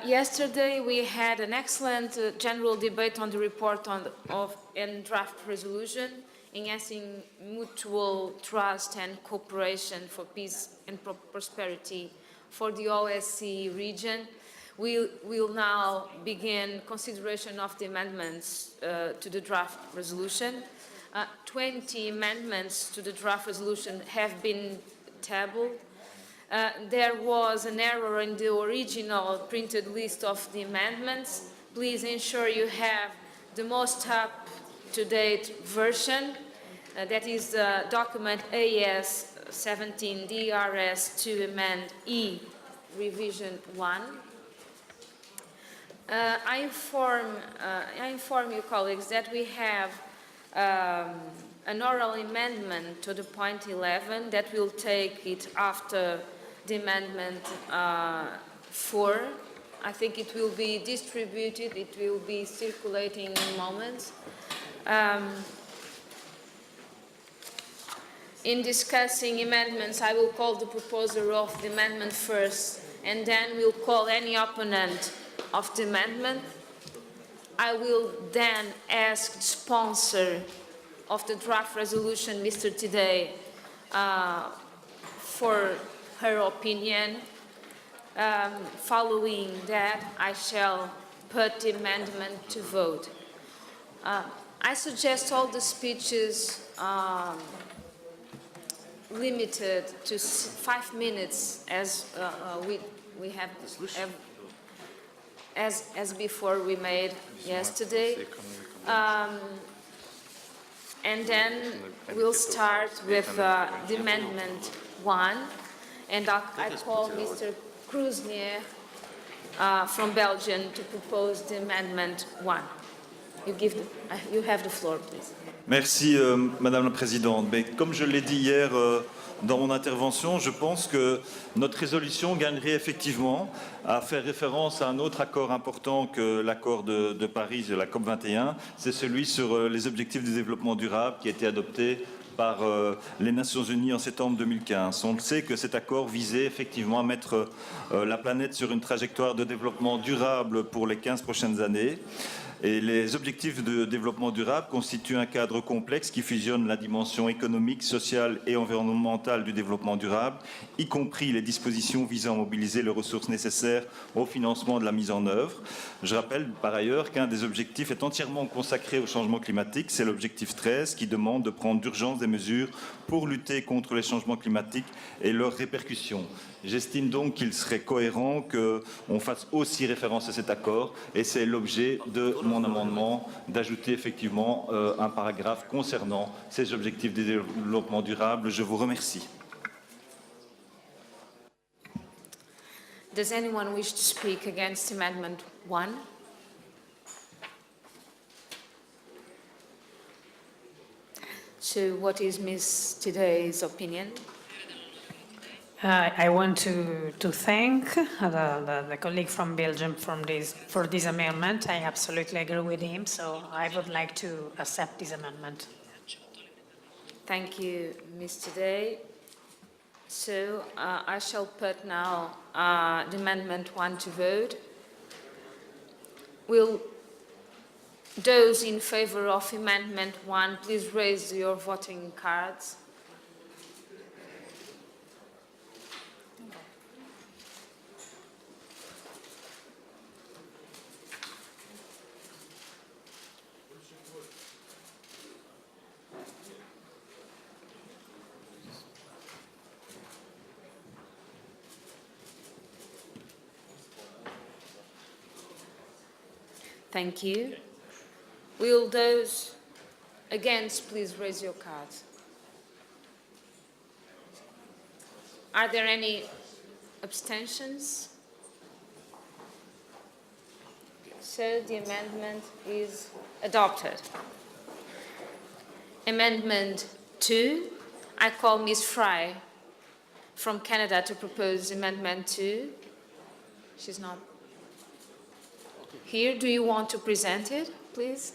Yesterday we had an excellent general debate on the report and draft resolution enhancing mutual trust and cooperation for peace and prosperity for the OSCE region. We will now begin consideration of the amendments to the draft resolution. 20 amendments to the draft resolution have been tabled. There was an error in the original printed list of the amendments. Please ensure you have the most up-to-date version. That is document AS 17 DRS 2 amend E revision 1. I inform you, colleagues, that we have an oral amendment to the point 11 that will take it after the amendment 4. I think it will be distributed, it will be circulating in moments. In discussing amendments, I will call the proposer of the amendment first, and then we'll call any opponent of the amendment. I will then ask the sponsor of the draft resolution, Mr. Tidei, for her opinion. Following that, I shall put the amendment to vote. I suggest all the speeches limited to 5 minutes, as we have as before we made yesterday. And then we'll start with the amendment 1, and I call Mr. Kruznier from Belgium to propose the amendment 1. You have the floor, please. Merci, Madame la Présidente. Mais comme je l'ai dit hier dans mon intervention, je pense que notre résolution gagnerait effectivement à faire référence à un autre accord important que l'accord de Paris, de la COP21. C'est celui sur les objectifs de développement durable qui a été adopté par les Nations Unies en septembre 2015. On le sait que cet accord visait effectivement à mettre la planète sur une trajectoire de développement durable pour les 15 prochaines années. Et les objectifs de développement durable constituent un cadre complexe qui fusionne la dimension économique, sociale et environnementale du développement durable, y compris les dispositions visant à mobiliser les ressources nécessaires au financement de la mise en œuvre. Je rappelle par ailleurs qu'un des objectifs est entièrement consacré au changement climatique, c'est l'objectif 13 qui demande de prendre d'urgence des mesures pour lutter contre les changements climatiques et leurs répercussions. J'estime donc qu'il serait cohérent qu'on fasse aussi référence à cet accord et c'est l'objet de mon amendement d'ajouter effectivement un paragraphe concernant ces objectifs de développement durable. Je vous remercie. Does anyone wish to speak against Amendment 1? So what is Ms. Tidei's opinion? I want to thank the colleague from Belgium for this amendment. I absolutely agree with him, so I would like to accept this amendment. Thank you, Ms. Tidei. So I shall put now the Amendment 1 to vote. Will those in favor of Amendment 1 please raise your voting cards? Thank you. Will those against please raise your cards? Are there any abstentions? So the amendment is adopted. Amendment 2, I call Ms. Fry from Canada to propose Amendment 2. She's not here. Do you want to present it, please?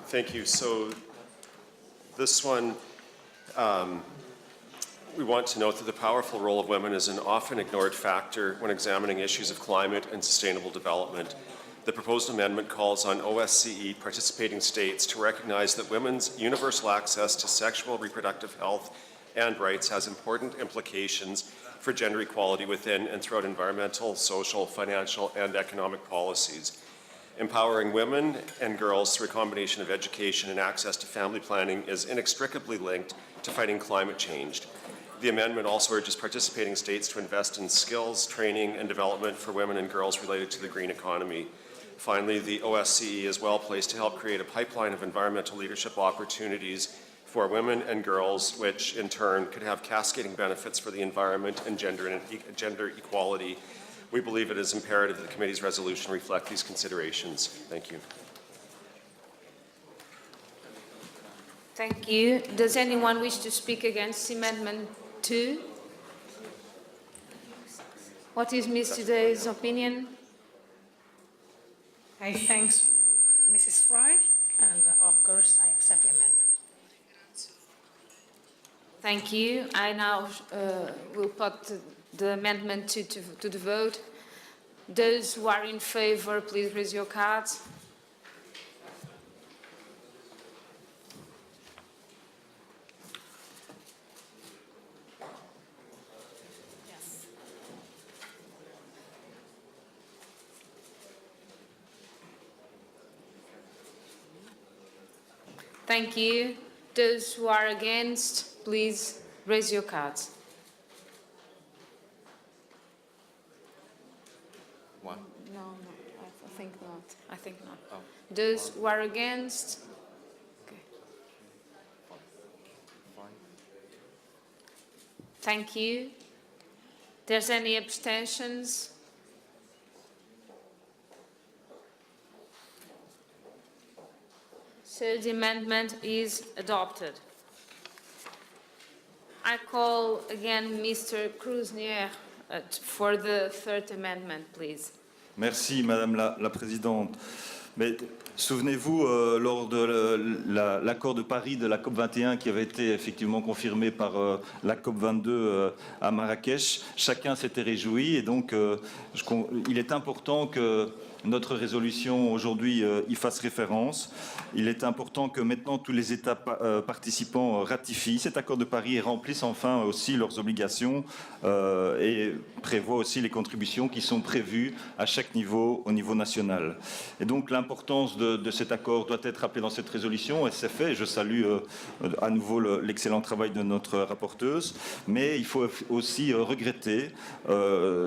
Thank you. So this one we want to note that the powerful role of women is an often ignored factor when examining issues of climate and sustainable development. The proposed amendment calls on OSCE participating states to recognize that women's universal access to sexual reproductive health and rights has important implications for gender equality within and throughout environmental, social, financial, and economic policies. Empowering women and girls through a combination of education and access to family planning is inextricably linked to fighting climate change. The amendment also urges participating states to invest in skills, training, and development for women and girls related to the green economy. Finally, the OSCE is well placed to help create a pipeline of environmental leadership opportunities for women and girls, which in turn could have cascading benefits for the environment and gender equality. We believe it is imperative that the committee's resolution reflect these considerations. Thank you. Thank you. Does anyone wish to speak against Amendment 2? What is Ms. Today's opinion? I thank Mrs. Fry, and of course I accept the amendment. Thank you. I now will put the amendment to the vote. Those who are in favor, please raise your cards. Yes. Thank you. Those who are against, please raise your cards. One. No, I think not. I think not. Oh. Those who are against? Okay. Five. Thank you. There's any abstentions? So the amendment is adopted. I call again Mr. Kruznier for the third amendment, please. Merci, Madame la Présidente. Mais souvenez-vous, lors de l'accord de Paris de la COP21 qui avait été effectivement confirmé par la COP22 à Marrakech, chacun s'était réjoui et donc il est important que notre résolution aujourd'hui y fasse référence. Il est important que maintenant tous les États participants ratifient cet accord de Paris et remplissent enfin aussi leurs obligations et prévoient aussi les contributions qui sont prévues à chaque niveau, au niveau national. Et donc l'importance de cet accord doit être rappelée dans cette résolution et c'est fait. Je salue à nouveau l'excellent travail de notre rapporteuse, mais il faut aussi regretter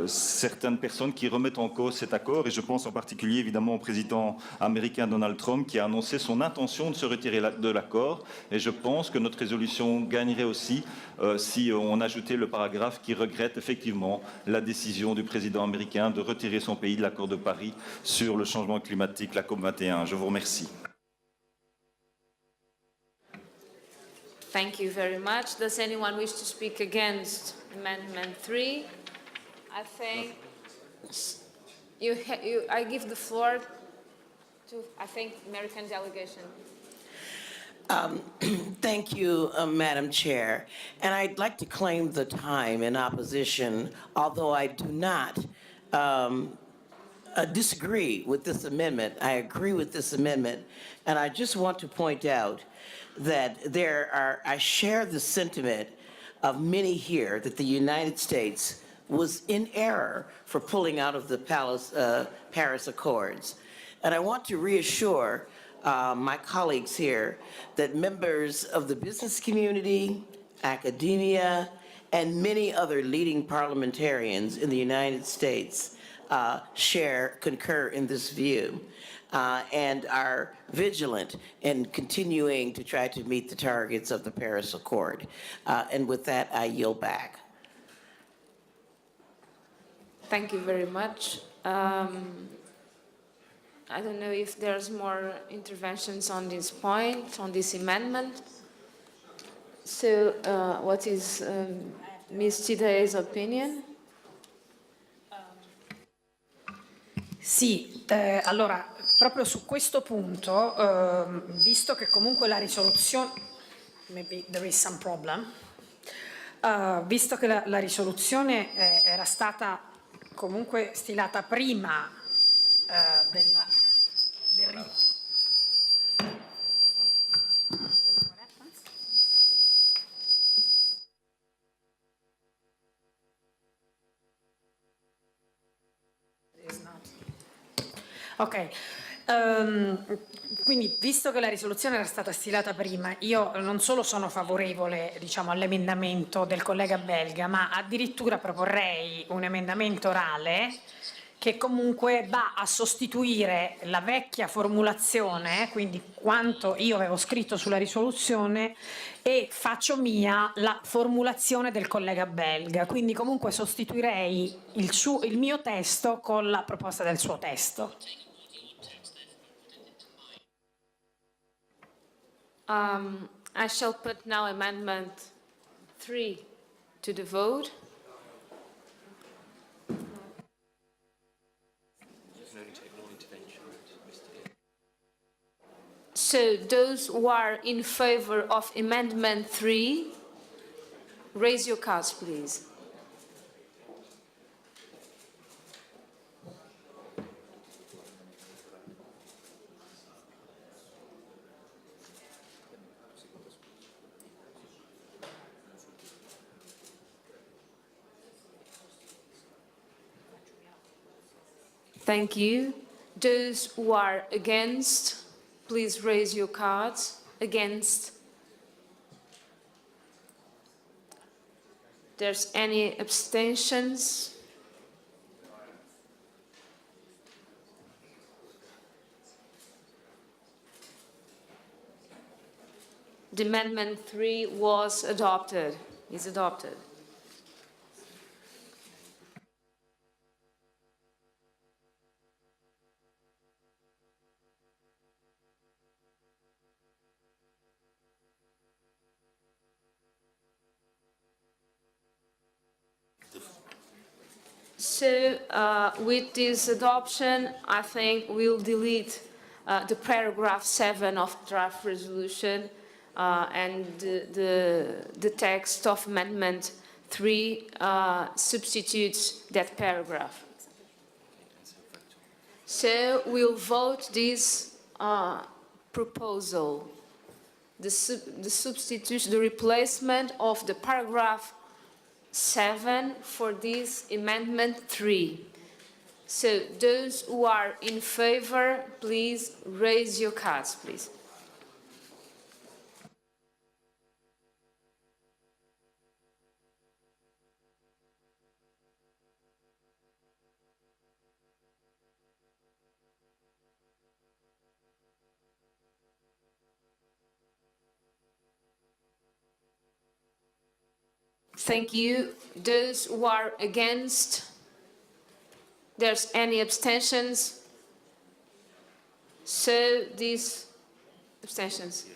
certaines personnes qui remettent en cause cet accord et je pense en particulier évidemment au président américain Donald Trump qui a annoncé son intention de se retirer de l'accord et je pense que notre résolution gagnerait aussi si on ajoutait le paragraphe qui regrette effectivement la décision du président américain de retirer son pays de l'accord de Paris sur le changement climatique, la COP21. Je vous remercie. Thank you very much. Does anyone wish to speak against Amendment 3? I think I give the floor to, I think, American delegation. Thank you, Madam Chair. And I'd like to claim the time in opposition, although I do not disagree with this amendment. I agree with this amendment. And I just want to point out that I share the sentiment of many here that the United States was in error for pulling out of the Paris Accords. And I want to reassure my colleagues here that members of the business community, academia, and many other leading parliamentarians in the United States concur in this view and are vigilant in continuing to try to meet the targets of the Paris Accord. And with that, I yield back. Thank you very much. I don't know if there's more interventions on this point, on this amendment. So, what is Ms. Tidei's opinion? Sì, allora, proprio su questo punto, visto che comunque la risoluzione, maybe there is some problem, Visto che la risoluzione era stata comunque stilata prima del Ok, quindi visto che la risoluzione era stata stilata prima, io non solo sono favorevole, diciamo, all'emendamento del collega belga, ma addirittura proporrei un emendamento orale che comunque va a sostituire la vecchia formulazione, quindi quanto io avevo scritto sulla risoluzione, e faccio mia la formulazione del collega belga, quindi comunque sostituirei il mio testo con la proposta del suo testo. I shall put now Amendment 3 to the vote. So those who are in favor of Amendment 3, raise your cards, please. Thank you. Those who are against, please raise your cards. Against. There's any abstentions? The Amendment 3 was adopted, is adopted. So with this adoption, I think we'll delete the paragraph 7 of draft resolution and the text of Amendment 3 substitutes that paragraph. So we'll vote this proposal, the substitution, the replacement of the paragraph 7 for this Amendment 3. So those who are in favor, please raise your cards, please. Thank you. Those who are against, there's any abstentions? So these abstentions.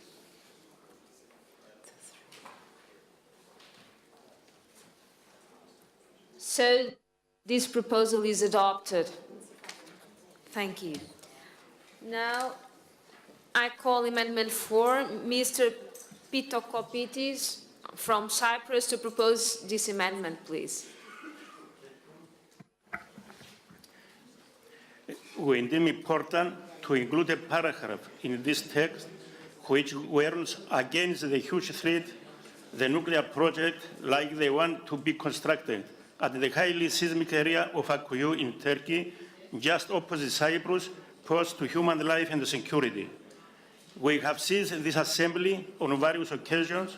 So this proposal is adopted. Thank you. Now I call Amendment 4, Mr. Pitokopitis from Cyprus to propose this amendment, please. We deem important to include a paragraph in this text which warns against the huge threat the nuclear project like the one to be constructed at the highly seismic area of Akkuyu in Turkey, just opposite Cyprus, pose to human life and security. We have seized this assembly on various occasions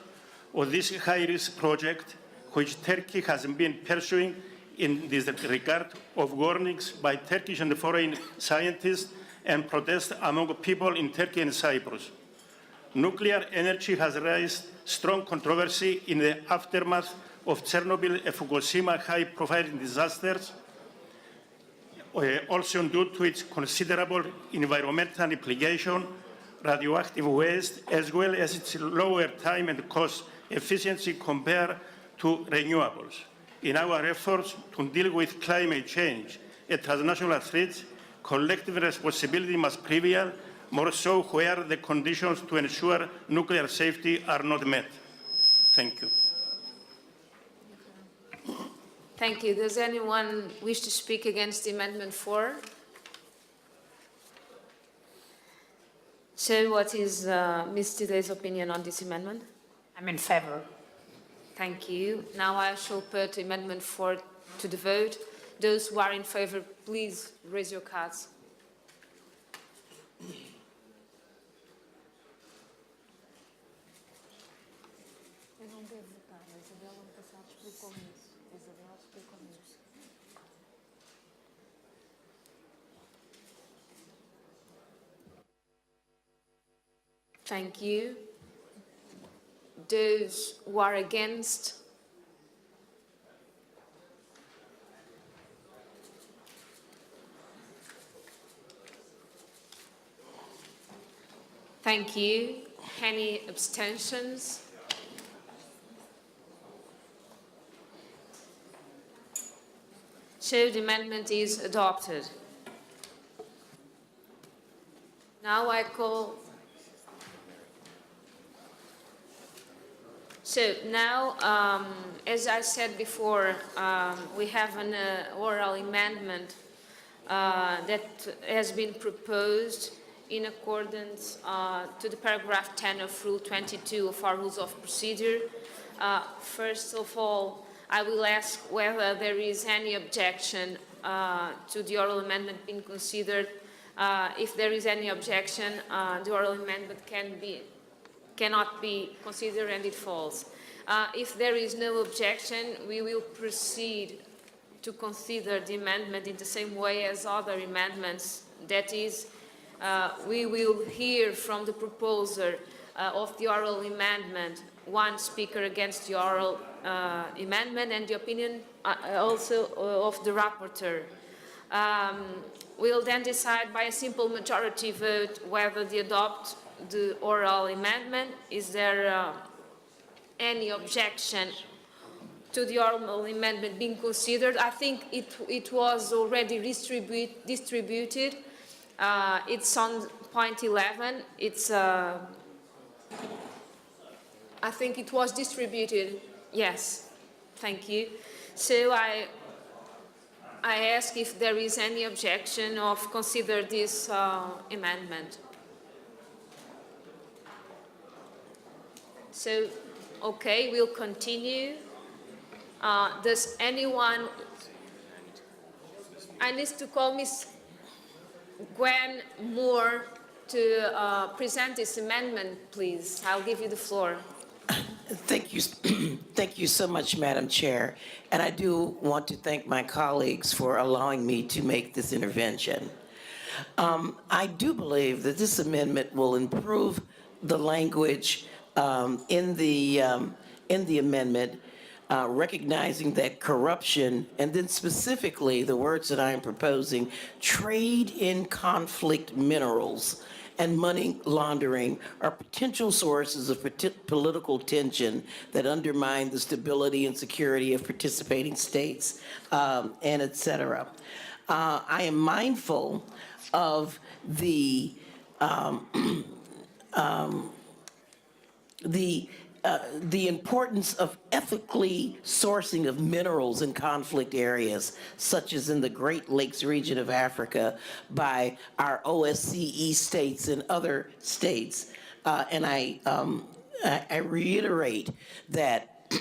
of this high-risk project, which Turkey has been pursuing in this regard of warnings by Turkish and foreign scientists and protests among people in Turkey and Cyprus. Nuclear energy has raised strong controversy in the aftermath of Chernobyl and Fukushima high-profile disasters, also due to its considerable environmental implication, radioactive waste, as well as its lower time and cost efficiency compared to renewables. In our efforts to deal with climate change and transnational threats, collective responsibility must prevail, more so where the conditions to ensure nuclear safety are not met. Thank you. Thank you. Does anyone wish to speak against Amendment 4? So what is Ms. Tidey's opinion on this amendment? I'm in favor. Thank you. Now I shall put Amendment 4 to the vote. Those who are in favor, please raise your cards. Thank you. Those who are against? Thank you. Any abstentions? So the amendment is adopted. Now I call. So now, as I said before, we have an oral amendment that has been proposed in accordance to the paragraph 10 of Rule 22 of our Rules of Procedure. First of all, I will ask whether there is any objection to the oral amendment being considered. If there is any objection, the oral amendment cannot be considered and it falls. If there is no objection, we will proceed to consider the amendment in the same way as other amendments. That is, we will hear from the proposer of the oral amendment one speaker against the oral amendment and the opinion also of the rapporteur. We'll then decide by a simple majority vote whether to adopt the oral amendment. Is there any objection to the oral amendment being considered? I think it was already distributed. It's on point 11. It's, I think it was distributed. Yes, thank you. So I ask if there is any objection of consider this amendment. So, okay, we'll continue. Does anyone, I need to call Ms. Gwen Moore to present this amendment, please. I'll give you the floor. Thank you. Thank you so much, Madam Chair. And I do want to thank my colleagues for allowing me to make this intervention. I do believe that this amendment will improve the language in the amendment, recognizing that corruption, and then specifically the words that I am proposing, trade in conflict minerals and money laundering are potential sources of political tension that undermine the stability and security of participating states, and et cetera. I am mindful of the importance of ethically sourcing of minerals in conflict areas, such as in the Great Lakes region of Africa, by our OSCE states and other states. And I reiterate that,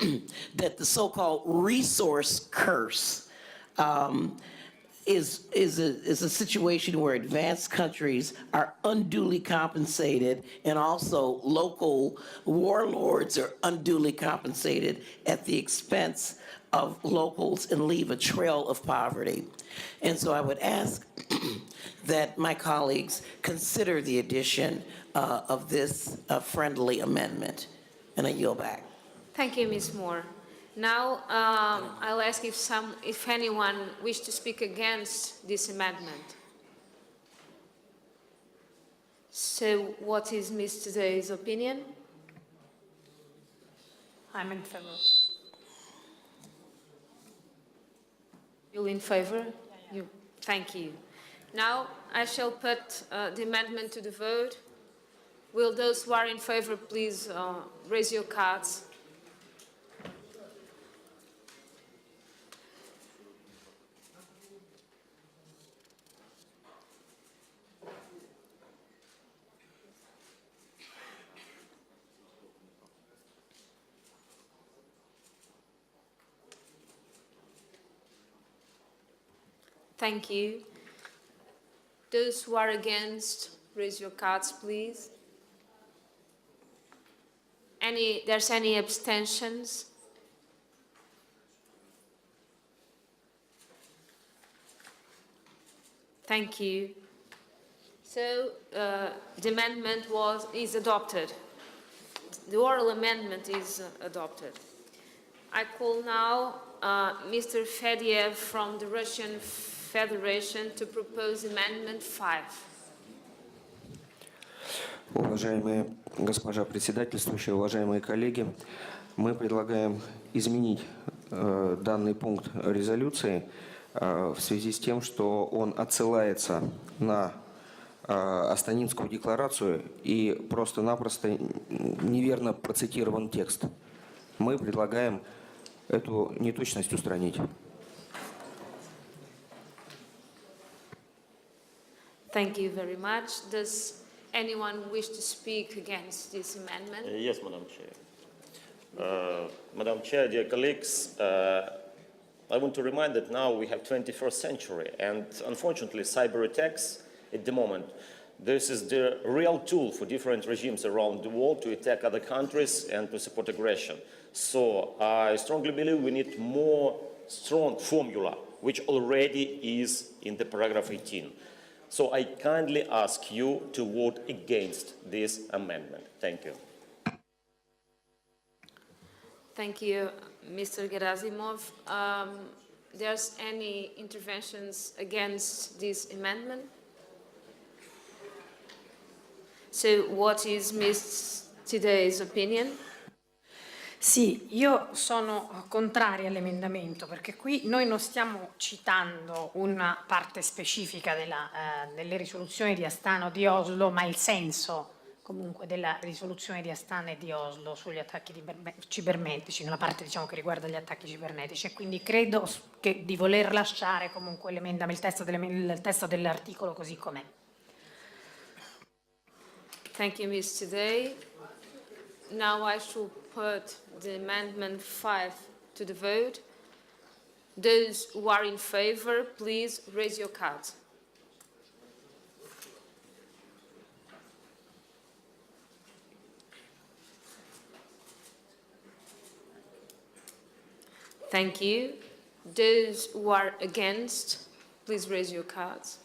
that the so-called resource curse is a situation where advanced countries are unduly compensated, and also local warlords are unduly compensated at the expense of locals and leave a trail of poverty. And so I would ask that my colleagues consider the addition of this friendly amendment. And I yield back. Thank you, Ms. Moore. Now, I'll ask if anyone wishes to speak against this amendment. So, what is Ms. Tidey's opinion? I'm in favor. You're in favor? Thank you. Now, I shall put the amendment to the vote. Will those who are in favor please raise your cards? Thank you. Those who are against, raise your cards, please. There's any abstentions? Thank you. So the amendment is adopted. The oral amendment is adopted. I call now Mr. Fediev from the Russian Federation to propose Amendment 5. Уважаемая госпожа председательствующая, уважаемые коллеги, мы предлагаем изменить данный пункт резолюции в связи с тем, что он отсылается на Астанинскую декларацию и просто-напросто неверно процитирован текст. Мы предлагаем эту неточность устранить. Thank you very much. Does anyone wish to speak against this amendment? Yes, Madam Chair. Madam Chair, dear colleagues, I want to remind that now we have 21st century, and unfortunately, cyber attacks at the moment, this is the real tool for different regimes around the world to attack other countries and to support aggression. So I strongly believe we need more strong formula, which already is in the paragraph 18. So I kindly ask you to vote against this amendment. Thank you. Thank you, Mr. Gerasimov. There's any interventions against this amendment? So what is Ms. Tidei's opinion? Sì, io sono contraria all'emendamento perché qui noi non stiamo citando una parte specifica delle risoluzioni di Astana o di Oslo, ma il senso comunque della risoluzione di Astana e di Oslo sugli attacchi cibernetici, nella parte diciamo che riguarda gli attacchi cibernetici, e quindi credo che di voler lasciare comunque il testo dell'articolo così com'è. Thank you, Ms. Tidei. Now I shall put the amendment 5 to the vote. Those who are in favor, please raise your cards. Thank you. Those who are against, please raise your cards.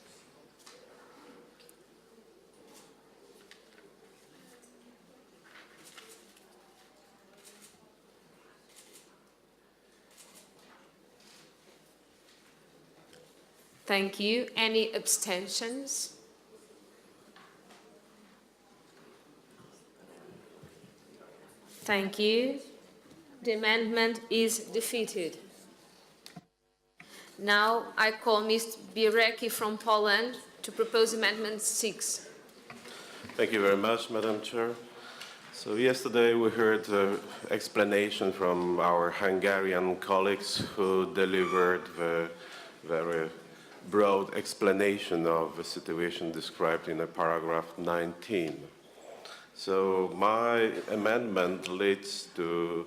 Thank you. Any abstentions? Thank you. The amendment is defeated. Now I call Ms. Birecki from Poland to propose Amendment 6. Thank you very much, Madam Chair. So yesterday we heard the explanation from our Hungarian colleagues who delivered the very broad explanation of the situation described in paragraph 19. So my amendment leads to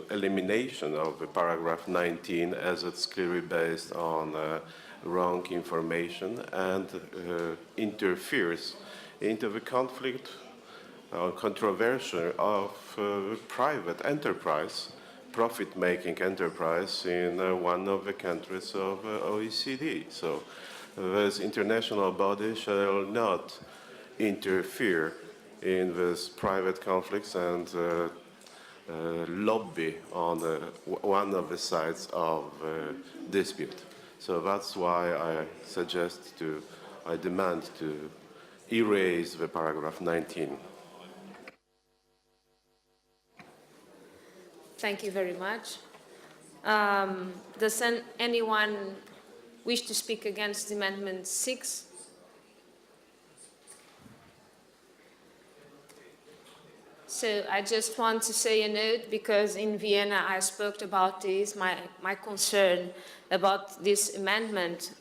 elimination of the paragraph 19 as it's clearly based on wrong information and interferes into the conflict controversy of private enterprise, profit-making enterprise in one of the countries of OECD. So this international body shall not interfere in these private conflicts and lobby on one of the sides of dispute. So that's why I demand to erase the paragraph 19. Thank you very much. Does anyone wish to speak against Amendment 6? So I just want to say a note, because in Vienna I spoke about this, my concern about this amendment,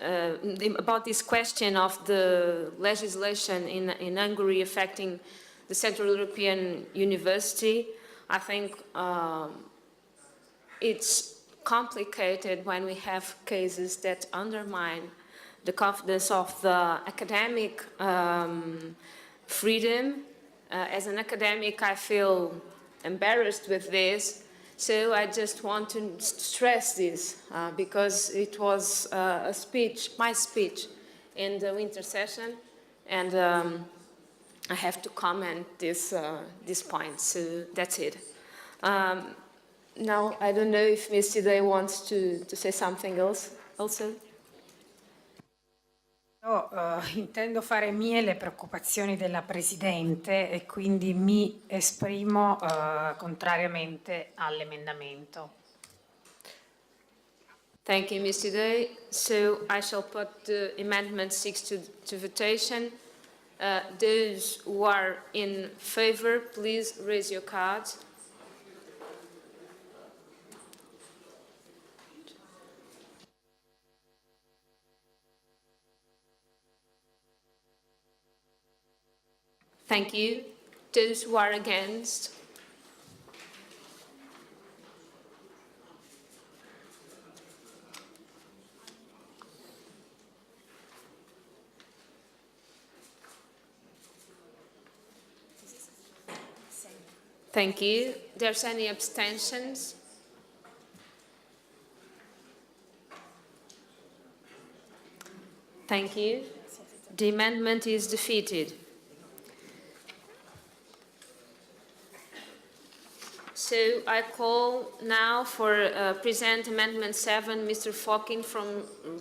about this question of the legislation in Hungary affecting the Central European University. I think it's complicated when we have cases that undermine the confidence of the academic freedom. As an academic, I feel embarrassed with this, so I just want to stress this because it was my speech in the winter session, and I have to comment this point, so that's it. Now, I don't know if Mr. Day wants to say something else also. Io intendo fare mie le preoccupazioni della Presidente e quindi mi esprimo contrariamente all'emendamento. Thank you, Mr. Day. So I shall put the amendment 6 to votation. Those who are in favor, please raise your cards. Thank you. Those who are against? Thank you. There's any abstentions? Thank you. The amendment is defeated. So I call now for present Amendment 7, Mr. Fokin from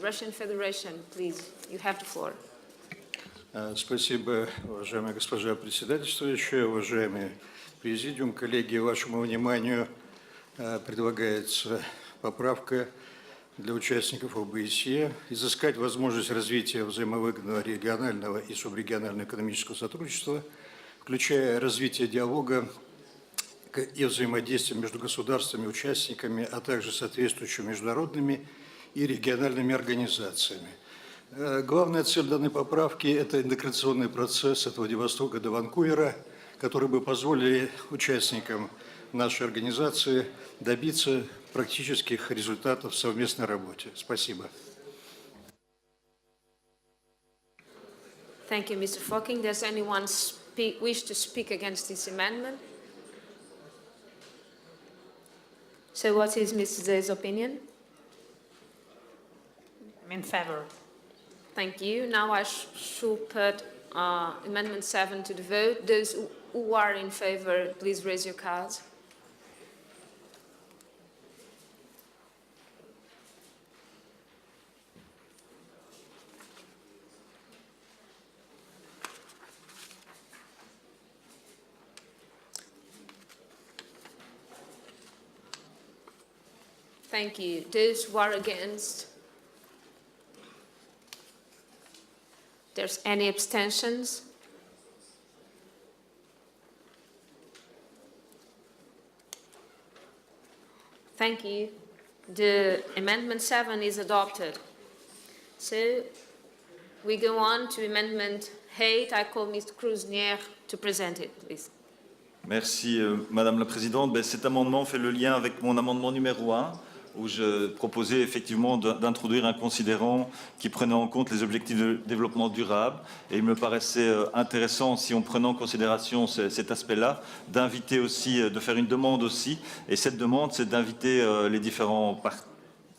Russian Federation. Please, you have the floor. Спасибо, уважаемая госпожа председательствующая, уважаемый президиум, коллеги, вашему вниманию предлагается поправка для участников ОБСЕ изыскать возможность развития взаимовыгодного регионального и субрегионального экономического сотрудничества, включая развитие диалога и взаимодействия между государствами, участниками, а также соответствующими международными и региональными организациями. Главная цель данной поправки – это интеграционный процесс от Владивостока до Ванкувера, который бы позволили участникам нашей организации добиться практических результатов в совместной работе. Спасибо. Thank you, Mr. Fokin. Does anyone wish to speak against this amendment? So what is Mr. Zay's opinion? I'm in favor. Thank you. Now I should put Amendment 7 to the vote. Those who are in favor, please raise your cards. Thank you. Those who are against? There's any abstentions? Thank you. The Amendment 7 is adopted. So we go on to Amendment 8. I call Mr. Kruznier to present it, please. Merci, Madame la Présidente. Cet amendement fait le lien avec mon amendement numéro 1, où je proposais effectivement d'introduire un considérant qui prenait en compte les objectifs de développement durable. Et il me paraissait intéressant, si on prenait en considération cet aspect-là, d'inviter aussi, de faire une demande aussi. Et cette demande, c'est d'inviter les différents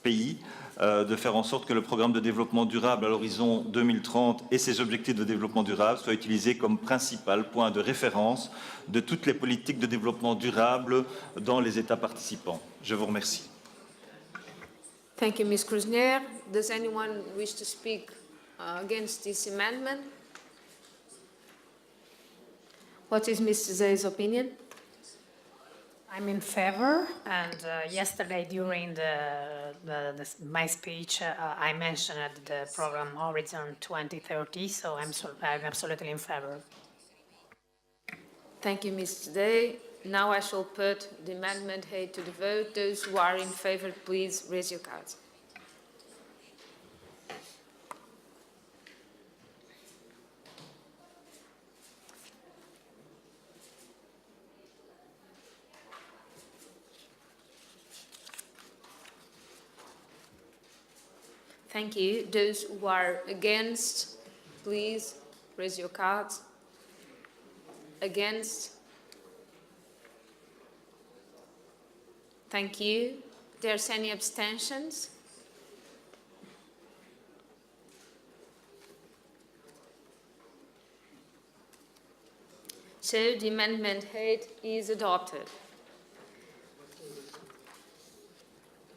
pays de faire en sorte que le programme de développement durable à l'horizon 2030 et ses objectifs de développement durable soient utilisés comme principal point de référence de toutes les politiques de développement durable dans les États participants. Je vous remercie. Thank you, Ms. Kruznier. Does anyone wish to speak against this amendment? What is Mr. Zay's opinion? I'm in favor, and yesterday during my speech, I mentioned the program Horizon 2030, so I'm absolutely in favor. Thank you, Mr. Day. Now I shall put the Amendment 8 to the vote. Those who are in favor, please raise your cards. Thank you. Those who are against, please raise your cards. Against? Thank you. There's any abstentions? So the Amendment 8 is adopted.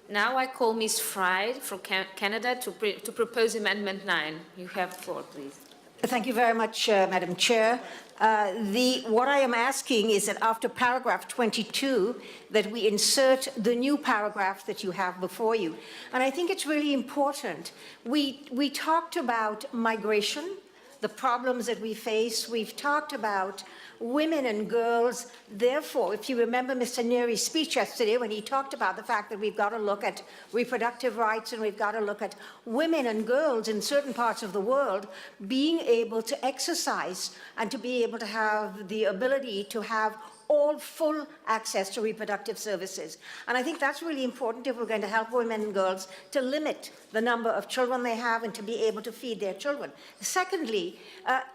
Now I call Ms. Fried from Canada to propose Amendment 9. You have the floor, please. Thank you very much, Madam Chair. What I am asking is that after paragraph 22, that we insert the new paragraph that you have before you. And I think it's really important. We talked about migration, the problems that we face. We've talked about women and girls. Therefore, if you remember Mr. Neri's speech yesterday when he talked about the fact that we've got to look at reproductive rights and we've got to look at women and girls in certain parts of the world being able to exercise and to be able to have the ability to have all full access to reproductive services. And I think that's really important if we're going to help women and girls to limit the number of children they have and to be able to feed their children. Secondly,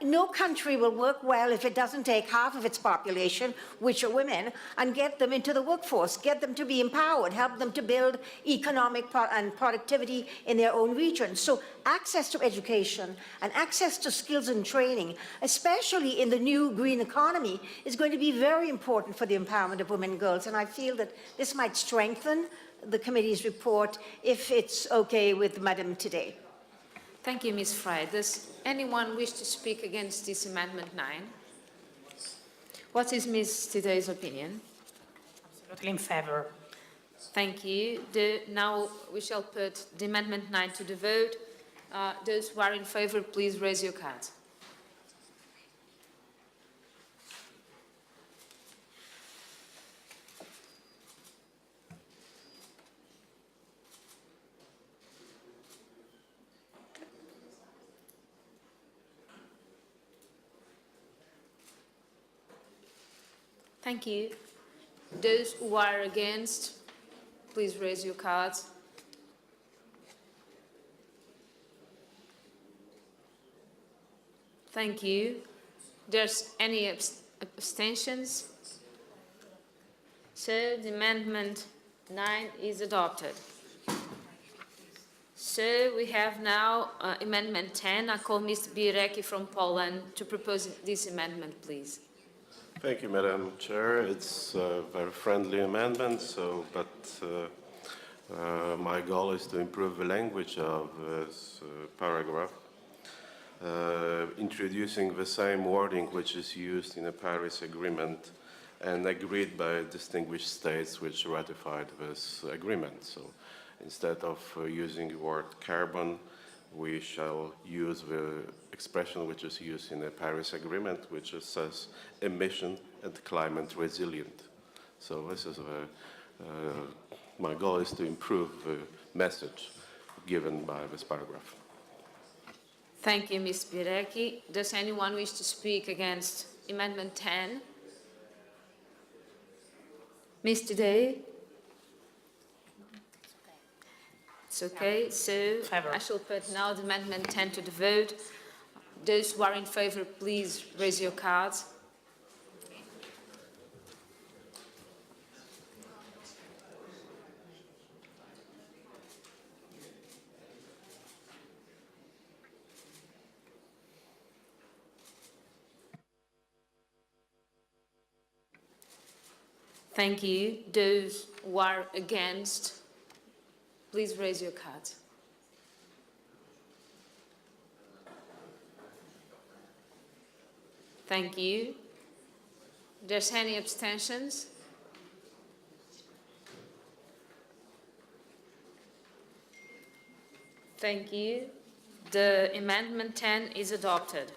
no country will work well if it doesn't take half of its population, which are women, and get them into the workforce, get them to be empowered, help them to build economic and productivity in their own region. So access to education and access to skills and training, especially in the new green economy, is going to be very important for the empowerment of women and girls. And I feel that this might strengthen the committee's report if it's okay with Madam today. Thank you, Ms. Fry. Does anyone wish to speak against this Amendment 9? What is Ms. Today's opinion? Absolutely in favor. Thank you. Now we shall put the Amendment 9 to the vote. Those who are in favor, please raise your cards. Thank you. Those who are against, please raise your cards. Thank you. There's any abstentions? So the Amendment 9 is adopted. So we have now Amendment 10. I call Mr. Birecki from Poland to propose this amendment, please. Thank you, Madam Chair. It's a very friendly amendment, but my goal is to improve the language of this paragraph, introducing the same wording which is used in the Paris Agreement and agreed by distinguished states which ratified this agreement. So instead of using the word carbon, we shall use the expression which is used in the Paris Agreement, which says emission and climate resilient. So this is my goal is to improve the message given by this paragraph. Thank you, Ms. Birecki. Does anyone wish to speak against Amendment 10? Mr. Day? It's okay, so I shall put now the Amendment 10 to the vote. Those who are in favor, please raise your cards. Thank you. Those who are against, please raise your cards. Thank you. There's any abstentions? Thank you. The Amendment 10 is adopted.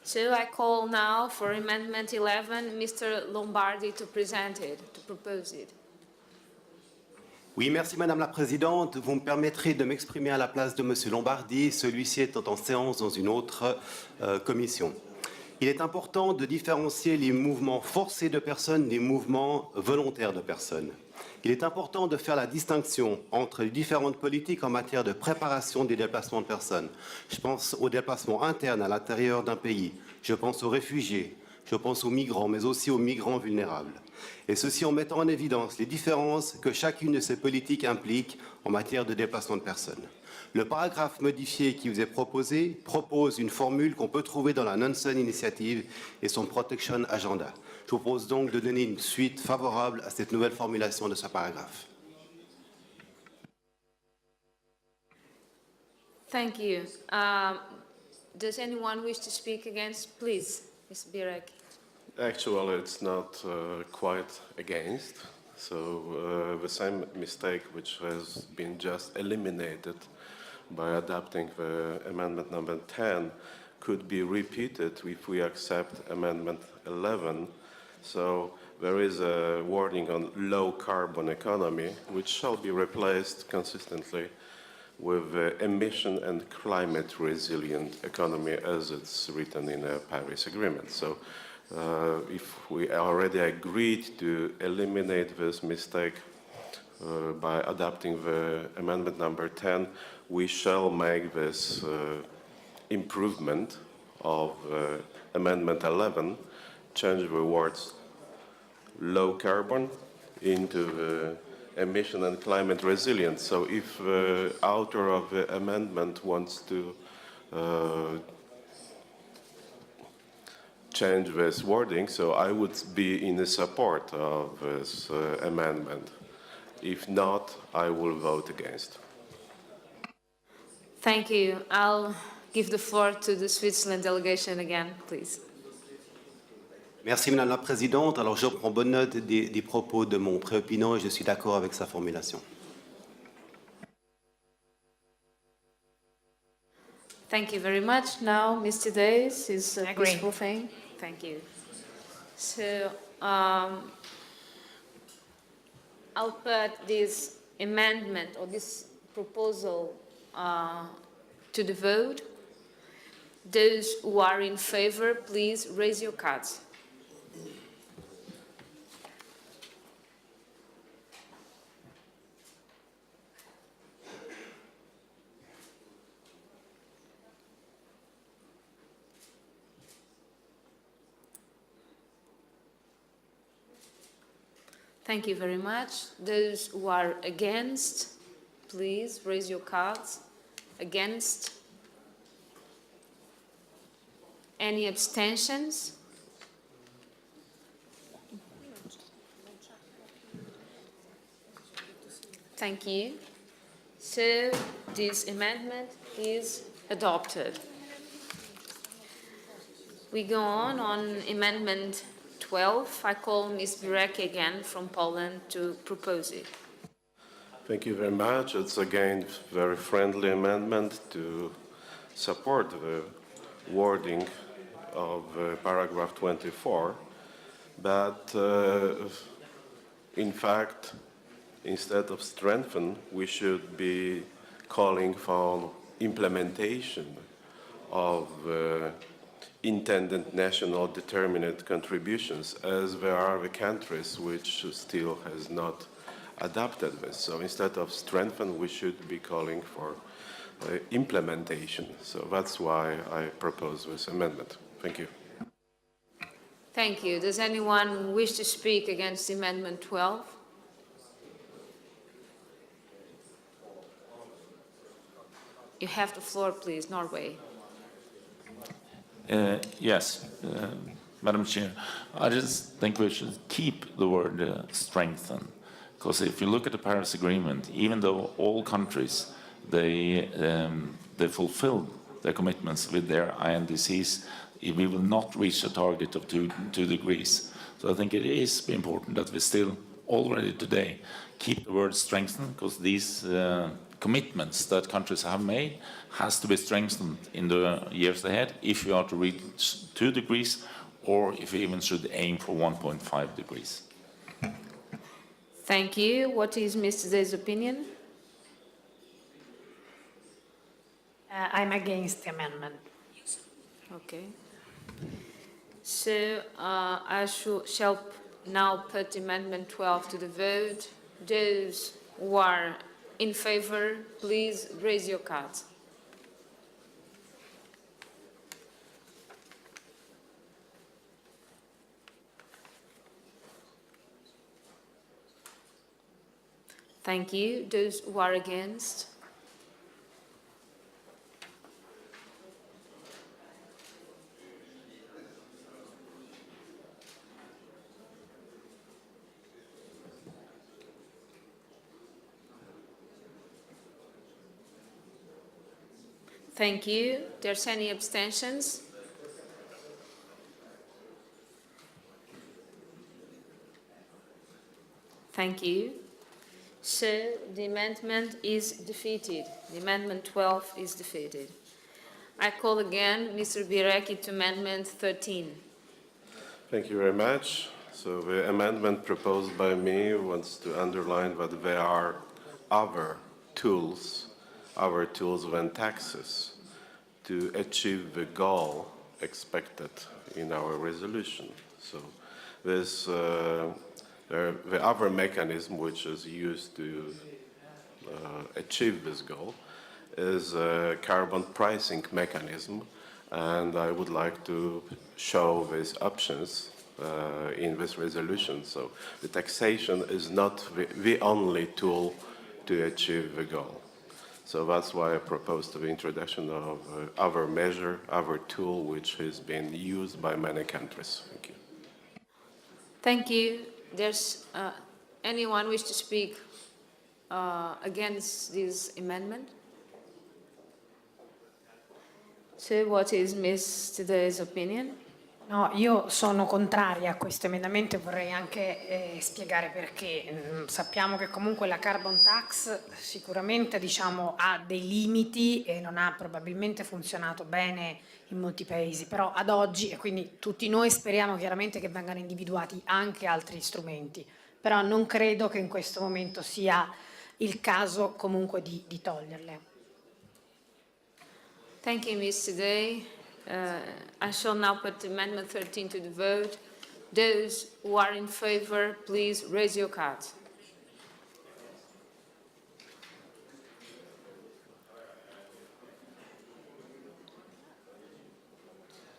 So I call now for Amendment 11, Mr. Lombardi to present it, to propose it. Oui, merci Madame la Présidente. Vous me permettrez de m'exprimer à la place de Monsieur Lombardi, celui-ci étant en séance dans une autre commission. Il est important de différencier les mouvements forcés de personnes des mouvements volontaires de personnes. Il est important de faire la distinction entre les différentes politiques en matière de préparation des déplacements de personnes. Je pense aux déplacements internes à l'intérieur d'un pays, je pense aux réfugiés, je pense aux migrants, mais aussi aux migrants vulnérables. Et ceci en mettant en évidence les différences que chacune de ces politiques implique en matière de déplacement de personnes. Le paragraphe modifié qui vous est proposé propose une formule qu'on peut trouver dans la Nansen Initiative et son Protection Agenda. Je vous propose donc de donner une suite favorable à cette nouvelle formulation de ce paragraphe. Thank you. Does anyone wish to speak against? Please, Ms. Birek. Actually, it's not quite against. So the same mistake which has been just eliminated by adopting the amendment number 10 could be repeated if we accept amendment 11. So there is a wording on low carbon economy, which shall be replaced consistently with emission and climate resilient economy as it's written in a Paris Agreement. So if we already agreed to eliminate this mistake by adopting the amendment number 10, we shall make this improvement of amendment 11, change the words low carbon into the emission and climate resilience. So if the author of the amendment wants to change this wording, so I would be in the support of this amendment. If not, I will vote against. Thank you. I'll give the floor to the Switzerland delegation again, please. Merci Madame la Présidente. Alors je prends bonne note des propos de mon préopinant et je suis d'accord avec sa formulation. Thank you very much. Now, Mr. Days is a Agree. peaceful thing. Thank you. So, I'll put this amendment or this proposal to the vote. Those who are in favor, please raise your cards. Thank you very much. Those who are against, please raise your cards. Against? Any abstentions? Thank you. So this amendment is adopted. We go on amendment 12. I call Ms. Birek again from Poland to propose it. Thank you very much. It's again a very friendly amendment to support the wording of paragraph 24. But in fact, instead of strengthen, we should be calling for implementation of intended national determinate contributions, as there are the countries which still has not adopted this. So instead of strengthen, we should be calling for implementation. So that's why I propose this amendment. Thank you. Thank you. Does anyone wish to speak against Amendment 12? You have the floor, please. Norway. Yes, Madam Chair. I just think we should keep the word strengthen, because if you look at the Paris Agreement, even though all countries they fulfill their commitments with their INDCs, we will not reach a target of 2 degrees. So I think it is important that we still already today keep the word strengthen, because these commitments that countries have made has to be strengthened in the years ahead if we are to reach 2 degrees, or if we even should aim for 1.5 degrees. Thank you. What is Mr. Day's opinion? I'm against the amendment. Okay. So I shall now put Amendment 12 to the vote. Those who are in favor, please raise your cards. Thank you. Those who are against? Thank you. There's any abstentions? Thank you. So the amendment is defeated. The amendment 12 is defeated. I call again Mr. Birecki to amendment 13. Thank you very much. So the amendment proposed by me wants to underline that there are other tools than taxes to achieve the goal expected in our resolution. So there's the other mechanism which is used to achieve this goal is a carbon pricing mechanism, and I would like to show these options in this resolution. So the taxation is not the only tool to achieve the goal. So that's why I proposed the introduction of other measure, other tool, which has been used by many countries. Thank you. Thank you. There's anyone wish to speak against this amendment? So what is Ms. Today's opinion? No, io sono contraria a questo emendamento e vorrei anche spiegare perché. Sappiamo che comunque la carbon tax sicuramente ha dei limiti e non ha probabilmente funzionato bene in molti paesi, però ad oggi, e quindi tutti noi speriamo chiaramente che vengano individuati anche altri strumenti, però non credo che in questo momento sia il caso comunque di toglierle. Thank you, Ms. Today. I shall now put Amendment 13 to the vote. Those who are in favor, please raise your cards.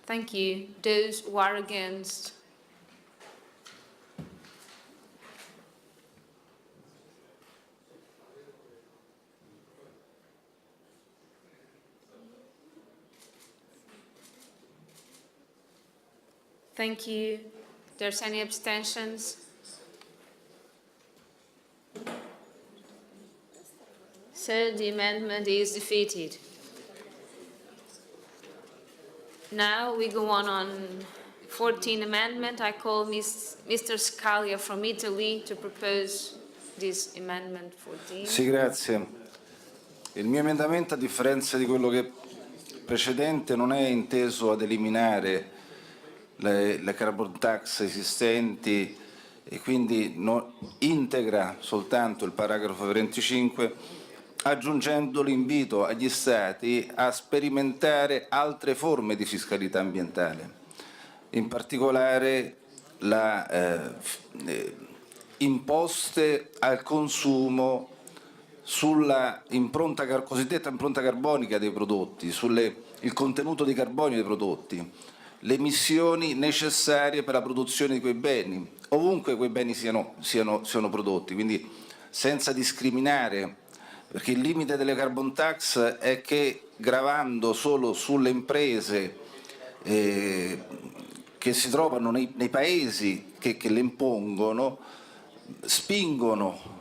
Thank you. Those who are against? Thank you. There's any abstentions? So the amendment is defeated. Now we go on 14 amendment. I call Mr. Scalia from Italy to propose this amendment 14. Sì, grazie. Il mio emendamento, a differenza di quello che precedente, non è inteso ad eliminare le carbon tax esistenti e quindi integra soltanto il paragrafo 25, aggiungendo l'invito agli Stati a sperimentare altre forme di fiscalità ambientale, in particolare imposte al consumo sulla cosiddetta impronta carbonica dei prodotti, il contenuto di carbonio dei prodotti, le emissioni necessarie per la produzione di quei beni, ovunque quei beni siano prodotti, quindi senza discriminare, perché il limite delle carbon tax è che gravando solo sulle imprese che si trovano nei paesi che le impongono, spingono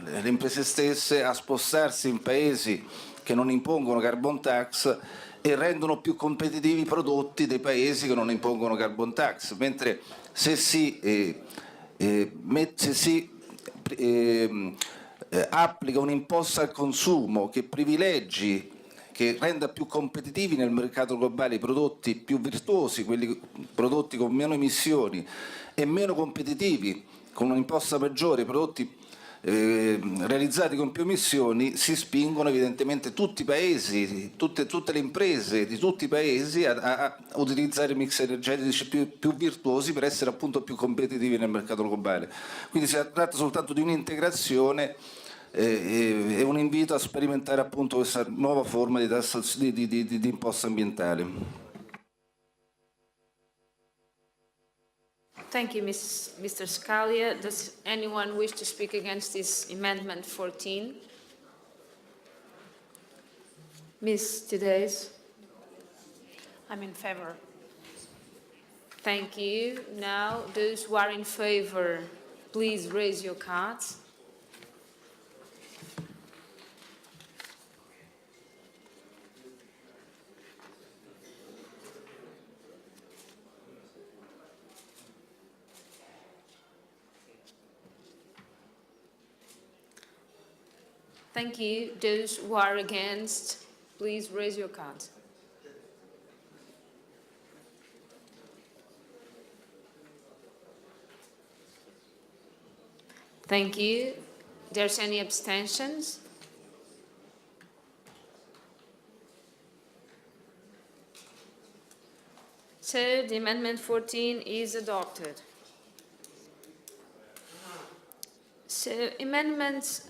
le imprese stesse a spostarsi in paesi che non impongono carbon tax e rendono più competitivi i prodotti dei paesi che non impongono carbon tax, mentre se si applica un'imposta al consumo che privilegi, che renda più competitivi nel mercato globale i prodotti più virtuosi, quelli prodotti con meno emissioni, e meno competitivi con un'imposta maggiore i prodotti realizzati con più emissioni, si spingono evidentemente tutti i paesi, tutte le imprese di tutti i paesi a utilizzare mix energetici più virtuosi per essere appunto più competitivi nel mercato globale. Quindi si tratta soltanto di un'integrazione e un invito a sperimentare appunto questa nuova forma di imposta ambientale. Thank you, Mr. Scalia. Does anyone wish to speak against this Amendment 14? Ms. Today's. I'm in favor. Thank you. Now, those who are in favor, please raise your cards. Thank you. Those who are against, please raise your cards. Thank you. There's any abstentions? So the Amendment 14 is adopted. So amendments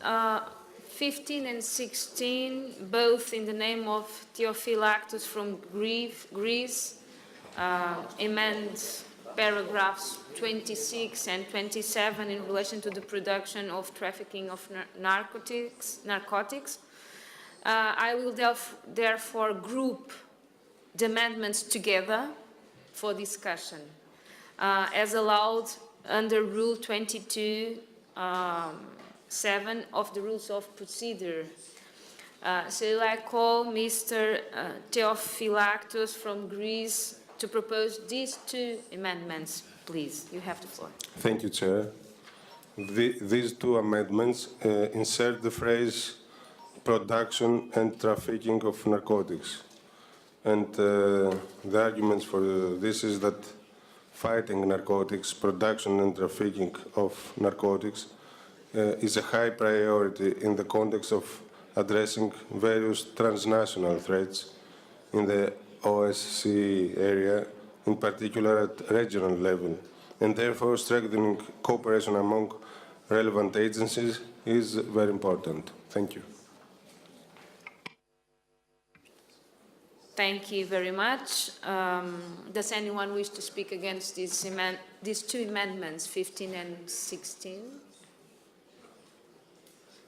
15 and 16, both in the name of Theophylactus from Greece, amend paragraphs 26 and 27 in relation to the production of trafficking of narcotics. I will therefore group the amendments together for discussion, as allowed under Rule 22. 7 of the Rules of Procedure. So I call Mr. Theophylactus from Greece to propose these two amendments. Please, you have the floor. Thank you, Chair. These two amendments insert the phrase production and trafficking of narcotics. And the arguments for this is that fighting narcotics, production and trafficking of narcotics is a high priority in the context of addressing various transnational threats in the OSCE area, in particular at regional level, and therefore strengthening cooperation among relevant agencies is very important. Thank you. Thank you very much. Does anyone wish to speak against these two amendments, 15 and 16?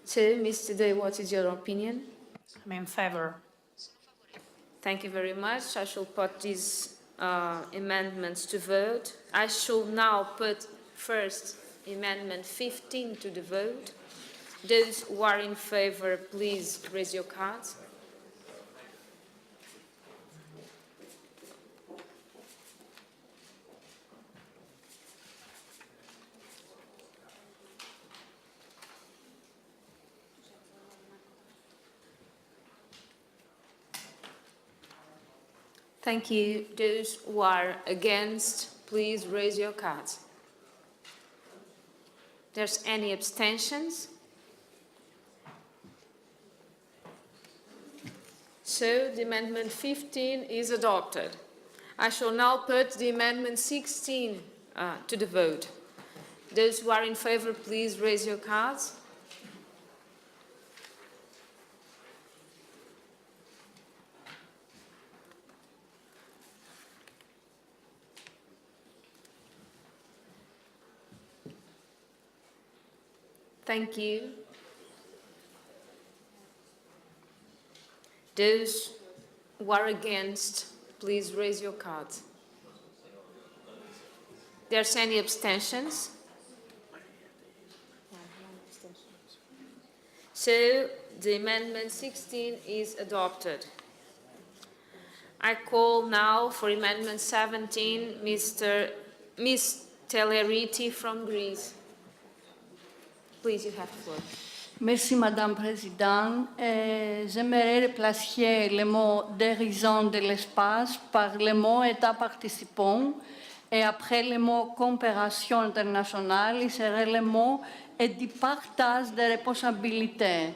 So, Mr. Day, what is your opinion? I'm in favor. Thank you very much. I shall put these amendments to vote. I shall now put first Amendment 15 to the vote. Those who are in favor, please raise your cards. Thank you. Those who are against, please raise your cards. There's any abstentions? So the Amendment 15 is adopted. I shall now put the Amendment 16 to the vote. Those who are in favor, please raise your cards. Thank you. Those who are against, please raise your cards. There's any abstentions? So the Amendment 16 is adopted. I call now for Amendment 17, Ms. Teleriti from Greece. Please, you have the floor. Merci, Madame Présidente. J'aimerais remplacer le mot d'horizon de l'espace par le mot État participant et après le mot coopération internationale, il serait le mot et du partage des responsabilités.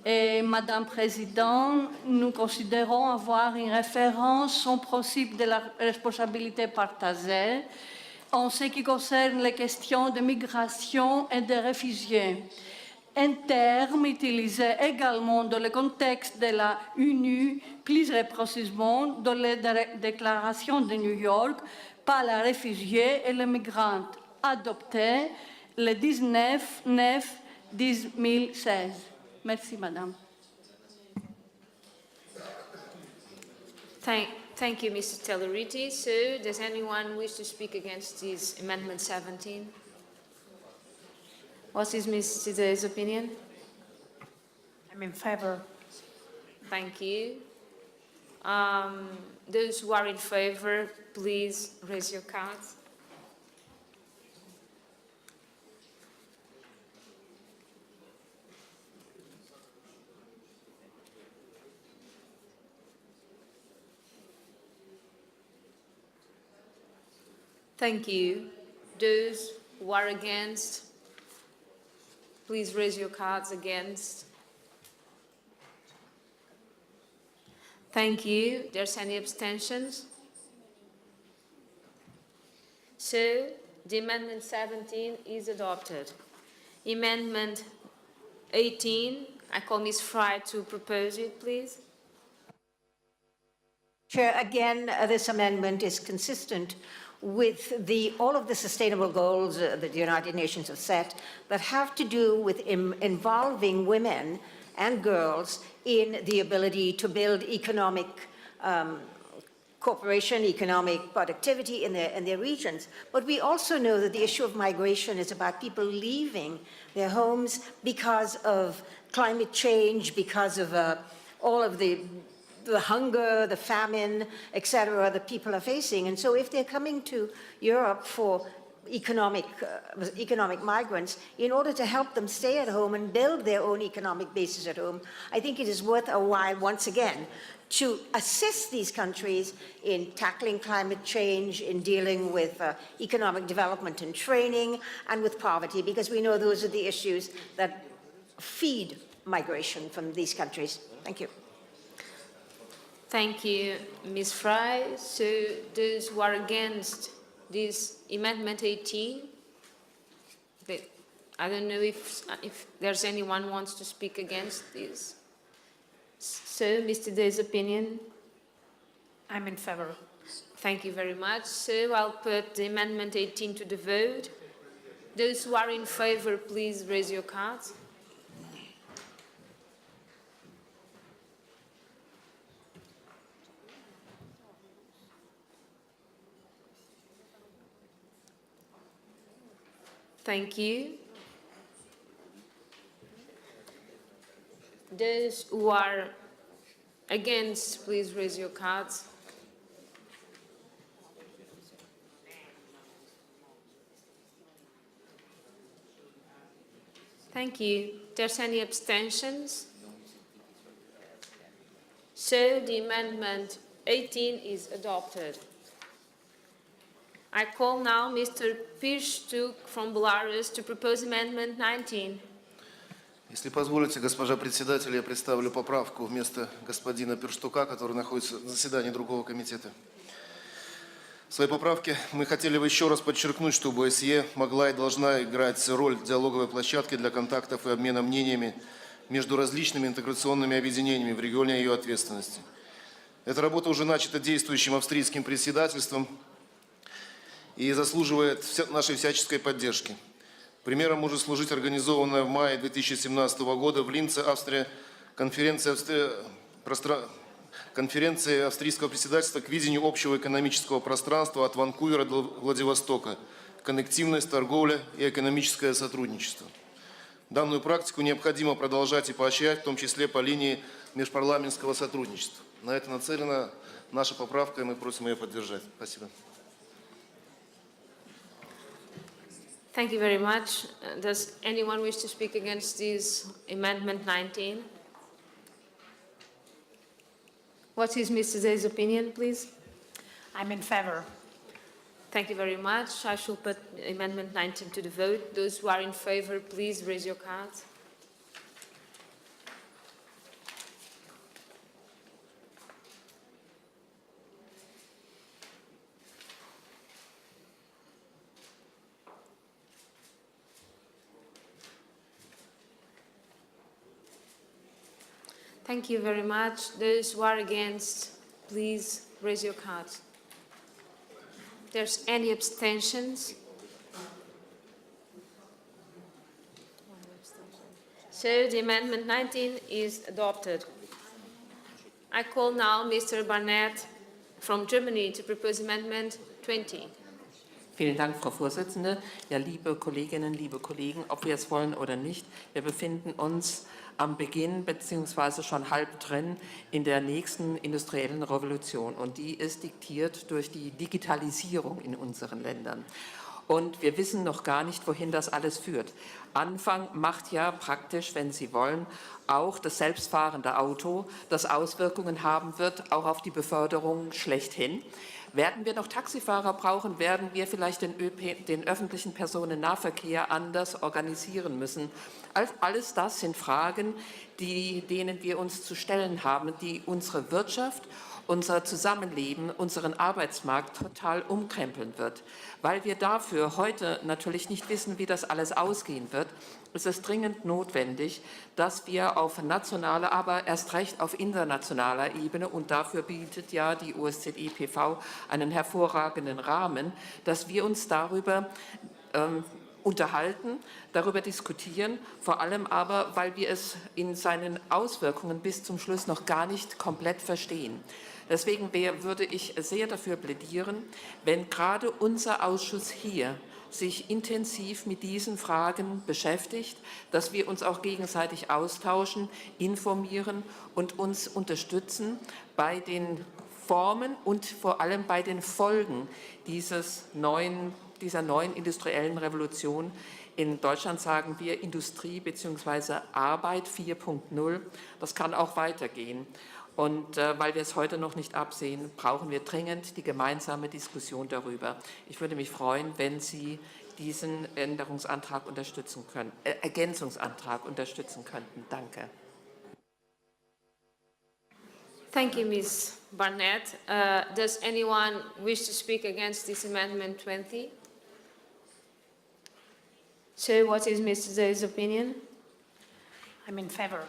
Et, Madame la Présidente, nous considérons avoir une référence au principe de la responsabilité partagée en ce qui concerne les questions de migration et de réfugiés. Un terme utilisé également dans le contexte de la ONU, plus précisément dans la déclaration de New York par les réfugiés et les migrants, adoptée le 19/9/2016. Merci, Madame. Thank you, Mr. Telleriti. So, does anyone wish to speak against this Amendment 17? What is Mr. Today's opinion? I'm in favor. Thank you. Those who are in favor, please raise your cards. Thank you. Those who are against, please raise your cards against. Thank you. There's any abstentions? So, the Amendment 17 is adopted. Amendment 18, I call Ms. Fry to propose it, please. Chair, again, this amendment is consistent with all of the sustainable goals that the United Nations have set that have to do with involving women and girls in the ability to build economic cooperation, economic productivity in their regions. But we also know that the issue of migration is about people leaving their homes because of climate change, because of all of the hunger, the famine, etc., that people are facing. And so if they're coming to Europe for economic migrants, in order to help them stay at home and build their own economic bases at home, I think it is worth a while, once again, to assist these countries in tackling climate change, in dealing with economic development and training, and with poverty, because we know those are the issues that feed migration from these countries. Thank you. Thank you, Ms. Fry. So those who are against this Amendment 18, I don't know if there's anyone who wants to speak against this. So, Mr. Day's opinion? I'm in favor. Thank you very much. So I'll put the Amendment 18 to the vote. Those who are in favor, please raise your cards. Thank you. Those who are against, please raise your cards. Thank you. There's any abstentions? So the Amendment 18 is adopted. I call now Mr. Pirshtuk from Belarus to propose Amendment 19. Если позволите, госпожа председатель, я представлю поправку вместо господина Пирштука, который находится на заседании другого комитета. В своей поправке мы хотели бы еще раз подчеркнуть, что ОБСЕ могла и должна играть роль диалоговой площадки для контактов и обмена мнениями между различными интеграционными объединениями в регионе ее ответственности. Эта работа уже начата действующим австрийским председательством и заслуживает нашей всяческой поддержки. Примером может служить организованная в мае 2017 года в Линце, Австрия, конференция австрийского председательства к видению общего экономического пространства от Ванкувера до Владивостока, коннективность, торговля и экономическое сотрудничество. Данную практику необходимо продолжать и поощрять, в том числе по линии межпарламентского сотрудничества. На это нацелена наша поправка, и мы просим ее поддержать. Спасибо. Thank you very much. Does anyone wish to speak against this Amendment 19? What is Mr. Day's opinion, please? I'm in favor. Thank you very much. I shall put Amendment 19 to the vote. Those who are in favor, please raise your cards. Thank you very much. Those who are against, please raise your cards. If there's any abstentions? So the Amendment 19 is adopted. I call now Mr. Barnett from Germany to propose Amendment 20. Vielen Dank, Frau Vorsitzende. Ja, liebe Kolleginnen, liebe Kollegen, ob wir es wollen oder nicht, wir befinden uns am Beginn bzw. schon halb drin in der nächsten industriellen Revolution. Und die ist diktiert durch die Digitalisierung in unseren Ländern. Und wir wissen noch gar nicht, wohin das alles führt. Anfang macht ja praktisch, wenn Sie wollen, auch das selbstfahrende Auto, das Auswirkungen haben wird, auch auf die Beförderung schlechthin. Werden wir noch Taxifahrer brauchen, werden wir vielleicht den öffentlichen Personennahverkehr anders organisieren müssen. Alles das sind Fragen, denen wir uns zu stellen haben, die unsere Wirtschaft, unser Zusammenleben, unseren Arbeitsmarkt total umkrempeln wird. Weil wir dafür heute natürlich nicht wissen, wie das alles ausgehen wird, ist es dringend notwendig, dass wir auf nationaler, aber erst recht auf internationaler Ebene, und dafür bietet ja die OSCE-PV einen hervorragenden Rahmen, dass wir uns darüber unterhalten, darüber diskutieren, vor allem aber, weil wir es in seinen Auswirkungen bis zum Schluss noch gar nicht komplett verstehen. Deswegen würde ich sehr dafür plädieren, wenn gerade unser Ausschuss hier sich intensiv mit diesen Fragen beschäftigt, dass wir uns auch gegenseitig austauschen, informieren und uns unterstützen bei den Formen und vor allem bei den Folgen dieser neuen industriellen Revolution. In Deutschland sagen wir Industrie bzw. Arbeit 4.0. Das kann auch weitergehen. Und weil wir es heute noch nicht absehen, brauchen wir dringend die gemeinsame Diskussion darüber. Ich würde mich freuen, wenn Sie diesen Änderungsantrag unterstützen können, Ergänzungsantrag unterstützen könnten. Danke. Thank you, Ms. Barnett. Does anyone wish to speak against this Amendment 20? So what is Mr. Zay's opinion? I'm in favor.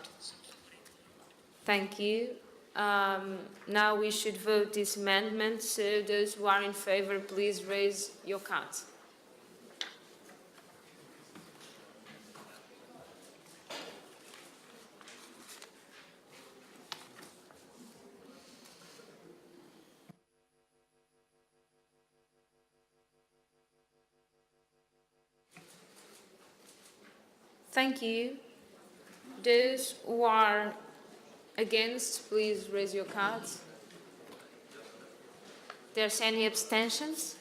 Thank you. Now we should vote this amendment. So those who are in favor, please raise your cards. Thank you. Those who are against, please raise your cards. There's any abstentions?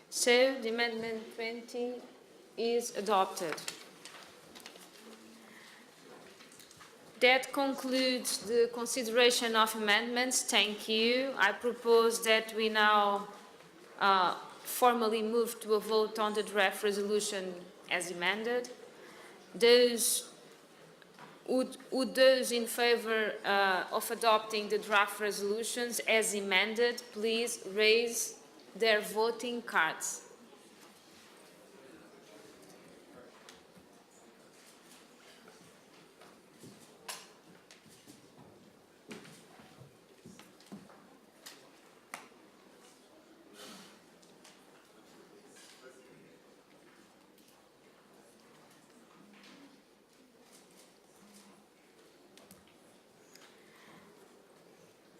So the Amendment 20 is adopted. That concludes the consideration of amendments. Thank you. I propose that we now formally move to a vote on the draft resolution as amended. Those in favor of adopting the draft resolutions as amended, please raise their voting cards.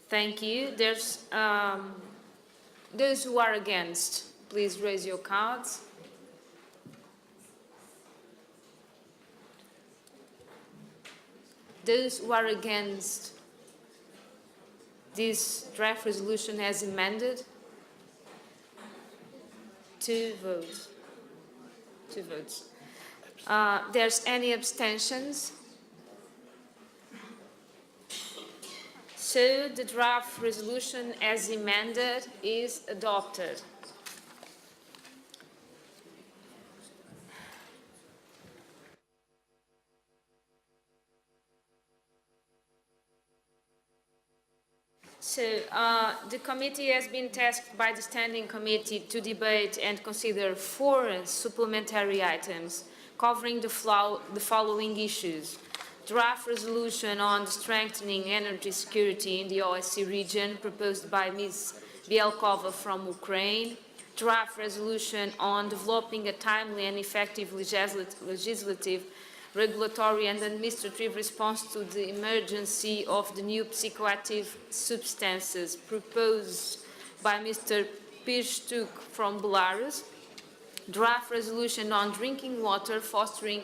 Thank you. There's those who are against, please raise your cards. Those who are against this draft resolution as amended, 2 votes. 2 votes. There's any abstentions? So the draft resolution as amended is adopted. So the committee has been tasked by the Standing Committee to debate and consider 4 supplementary items covering the following issues. Draft resolution on strengthening energy security in the OSCE region proposed by Ms. Bielkova from Ukraine. Draft resolution on developing a timely and effective legislative, regulatory and administrative response to the emergency of the new psychoactive substances proposed by Mr. Pirshtuk from Belarus. Draft resolution on drinking water fostering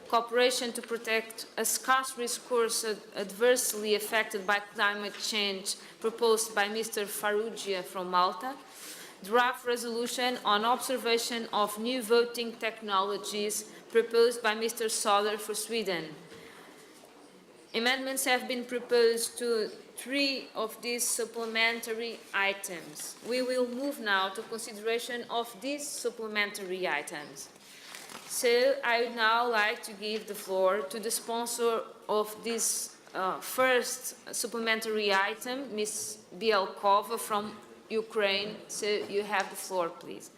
cooperation to protect a scarce resource adversely affected by climate change proposed by Mr. Farrugia from Malta. Draft resolution on observation of new voting technologies proposed by Mr. Soder for Sweden. Amendments have been proposed to 3 of these supplementary items. We will move now to consideration of these supplementary items. So I would now like to give the floor to the sponsor of this first supplementary item, Ms. Bielkova from Ukraine. So you have the floor, please.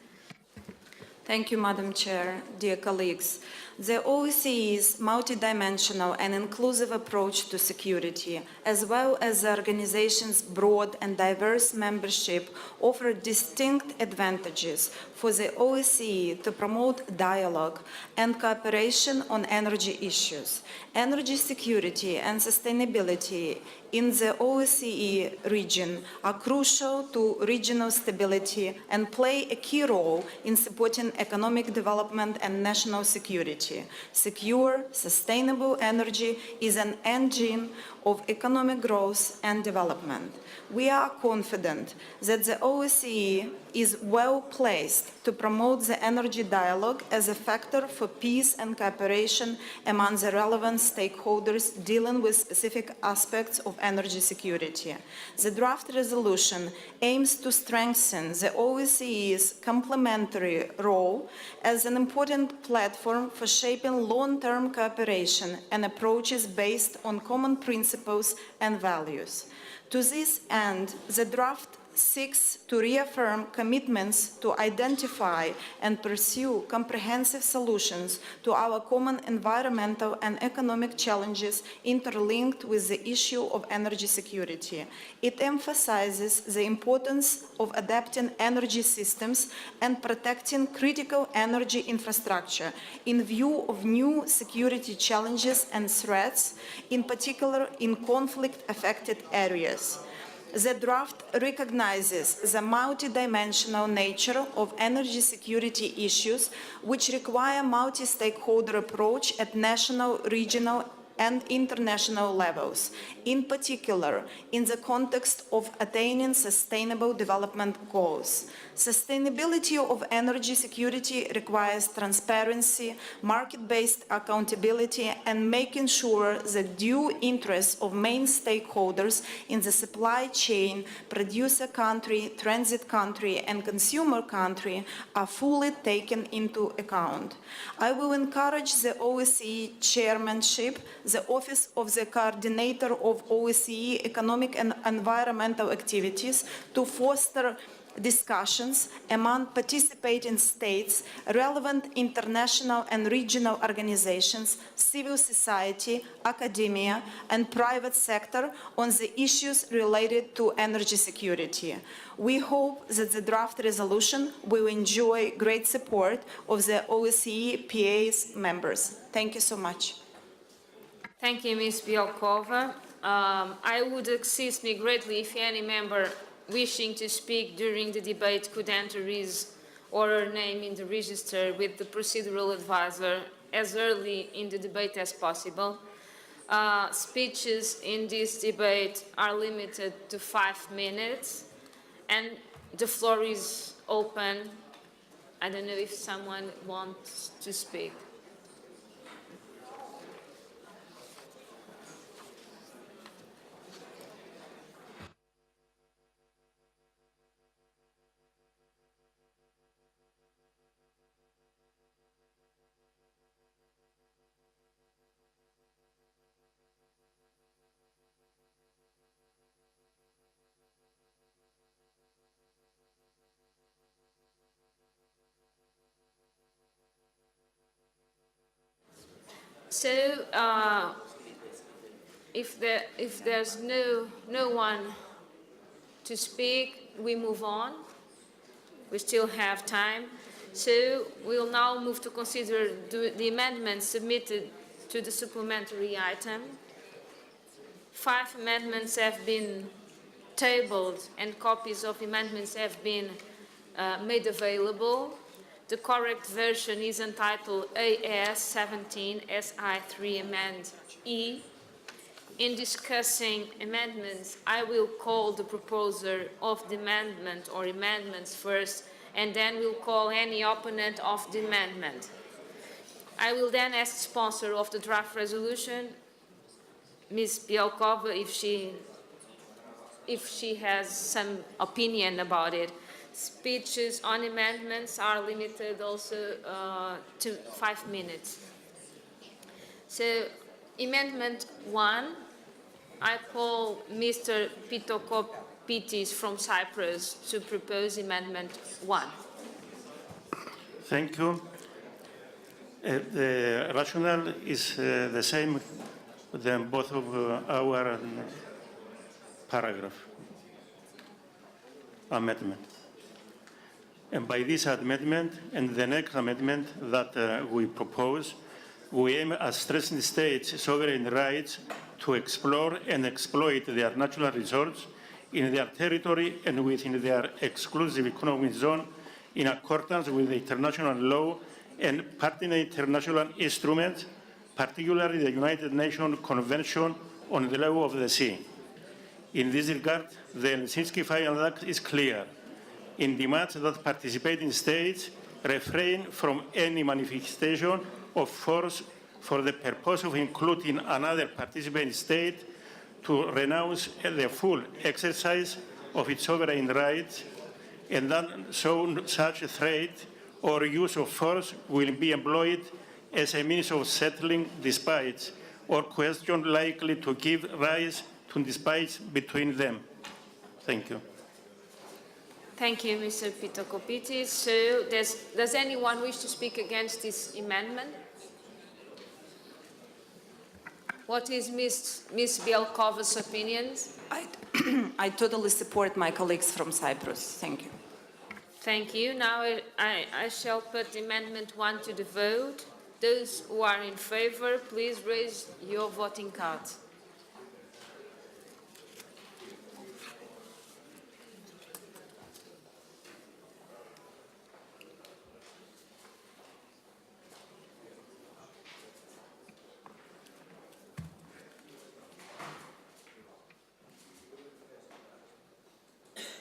Thank you, Madam Chair, dear colleagues. The OSCE's multidimensional and inclusive approach to security, as well as the organization's broad and diverse membership, offer distinct advantages for the OSCE to promote dialogue and cooperation on energy issues. Energy security and sustainability in the OSCE region are crucial to regional stability and play a key role in supporting economic development and national security. Secure, sustainable energy is an engine of economic growth and development. We are confident that the OSCE is well placed to promote the energy dialogue as a factor for peace and cooperation among the relevant stakeholders dealing with specific aspects of energy security. The draft resolution aims to strengthen the OSCE's complementary role as an important platform for shaping long-term cooperation and approaches based on common principles and values. To this end, the draft seeks to reaffirm commitments to identify and pursue comprehensive solutions to our common environmental and economic challenges interlinked with the issue of energy security. It emphasizes the importance of adapting energy systems and protecting critical energy infrastructure in view of new security challenges and threats, in particular in conflict-affected areas. The draft recognizes the multidimensional nature of energy security issues, which require multi-stakeholder approach at national, regional, and international levels, in particular in the context of attaining sustainable development goals. Sustainability of energy security requires transparency, market-based accountability, and making sure the due interests of main stakeholders in the supply chain, producer country, transit country, and consumer country are fully taken into account. I will encourage the OSCE chairmanship, the Office of the Coordinator of OSCE Economic and Environmental Activities to foster discussions among participating states, relevant international and regional organizations, civil society, academia, and private sector on the issues related to energy security. We hope that the draft resolution will enjoy great support of the OSCE PA's members. Thank you so much. Thank you, Ms. Bielkova. I would assist me greatly if any member wishing to speak during the debate could enter his or her name in the register with the procedural advisor as early in the debate as possible. Speeches in this debate are limited to 5 minutes, and the floor is open. I don't know if someone wants to speak. So, if there's no one to speak, we move on. We still have time. So we'll now move to consider the amendments submitted to the supplementary item. 5 amendments have been tabled and copies of amendments have been made available. The correct version is entitled AS 17 SI3 Amend E. In discussing amendments, I will call the proposer of the amendment or amendments first, and then we'll call any opponent of the amendment. I will then ask the sponsor of the draft resolution, Ms. Bielkova, if she has some opinion about it. Speeches on amendments are limited also to 5 minutes. So, Amendment 1, I call Mr. Pitokopitis from Cyprus to propose Amendment 1. Thank you. The rationale is the same than both of our paragraph amendment. And by this amendment and the next amendment that we propose, we aim at stressing states' sovereign rights to explore and exploit their natural resources in their territory and within their exclusive economic zone in accordance with international law and pertinent international instruments, particularly the United Nations Convention on the Law of the Sea. In this regard, the Helsinki Final Act is clear. It demands that participating states refrain from any manifestation of force for the purpose of including another participating state to renounce the full exercise of its sovereign rights, and that such a threat or use of force will be employed as a means of settling disputes or questions likely to give rise to disputes between them. Thank you. Thank you, Mr. Pitokopitis. So, does anyone wish to speak against this amendment? What is Ms. Bielkova's opinion? I totally support my colleagues from Cyprus. Thank you. Thank you. Now I shall put Amendment 1 to the vote. Those who are in favor, please raise your voting cards.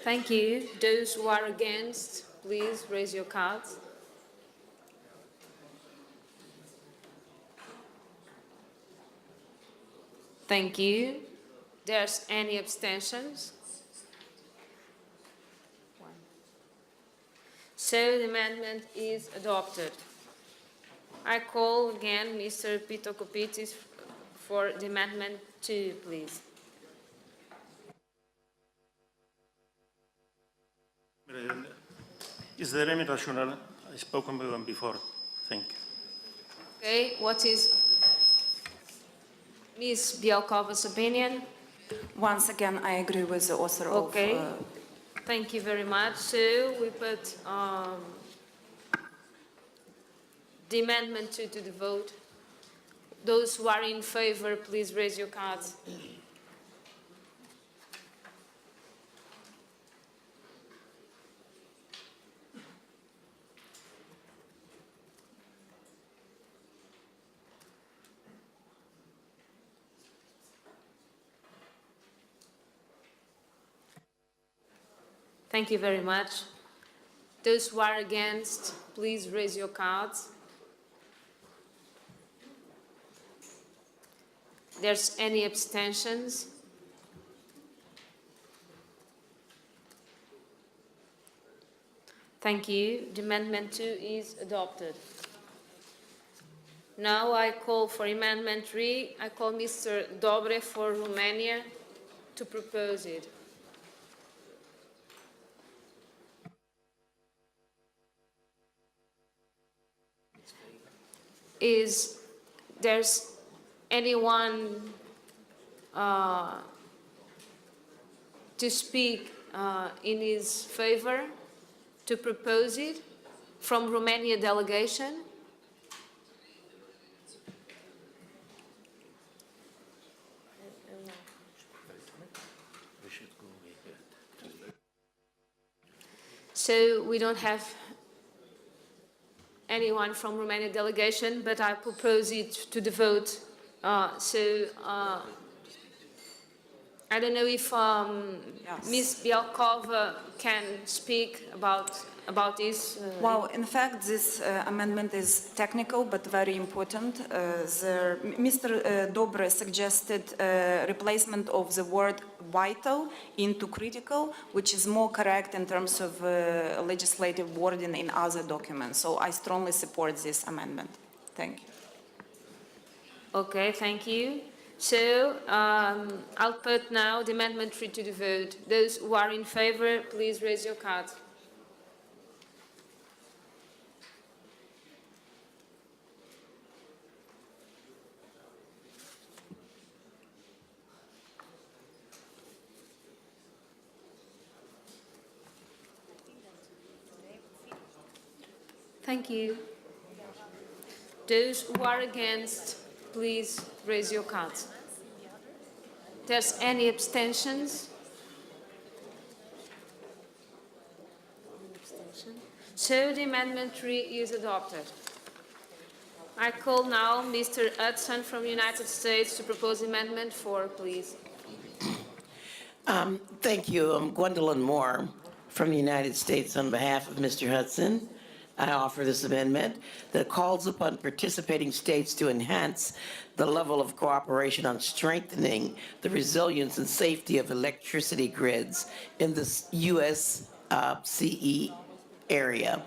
Thank you. Those who are against, please raise your cards. Thank you. There's any abstentions? So the amendment is adopted. I call again Mr. Pitokopitis for the amendment 2, please. Is there any rationale? I spoke about them before. Thank you. Okay, what is Ms. Bielkova's opinion? Once again, I agree with the author of... Okay, thank you very much. So we put the amendment 2 to the vote. Those who are in favor, please raise your cards. Thank you very much. Those who are against, please raise your cards. There's any abstentions? Thank you. The amendment 2 is adopted. Now I call for amendment 3. I call Mr. Dobre for Romania to propose it. there's anyone to speak in his favor, to propose it from Romania delegation. So we don't have anyone from Romania delegation, but I propose it to the vote. I don't know if Ms. Bielkova can speak about this. Well, in fact, this amendment is technical but very important. Mr. Dobre suggested replacement of the word vital into critical, which is more correct in terms of legislative wording in other documents. So I strongly support this amendment. Thank you. Okay, thank you. So I'll put now the amendment 3 to the vote. Those who are in favor, please raise your card. Thank you. Those who are against, please raise your cards. There's any abstentions? So the amendment 3 is adopted. I call now Mr. Hudson from the United States to propose amendment 4, please. Thank you. I'm Gwendolyn Moore from the United States on behalf of Mr. Hudson. I offer this amendment that calls upon participating states to enhance the level of cooperation on strengthening the resilience and safety of electricity grids in the OSCE area.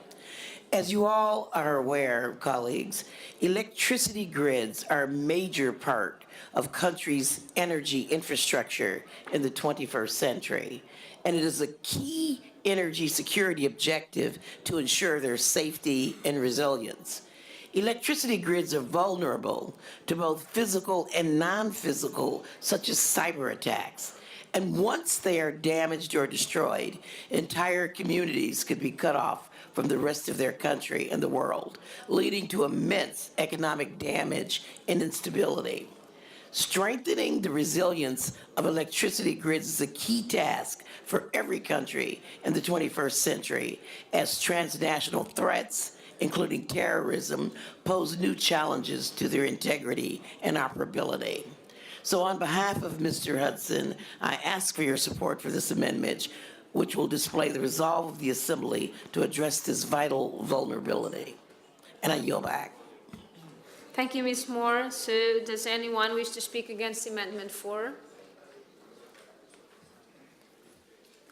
As you all are aware, colleagues, electricity grids are a major part of countries' energy infrastructure in the 21st century, and it is a key energy security objective to ensure their safety and resilience. Electricity grids are vulnerable to both physical and non-physical, such as cyber attacks. And once they are damaged or destroyed, entire communities could be cut off from the rest of their country and the world, leading to immense economic damage and instability. Strengthening the resilience of electricity grids is a key task for every country in the 21st century, as transnational threats, including terrorism, pose new challenges to their integrity and operability. So on behalf of Mr. Hudson, I ask for your support for this amendment, which will display the resolve of the Assembly to address this vital vulnerability. And I yield back. Thank you, Ms. Moore. So does anyone wish to speak against Amendment 4?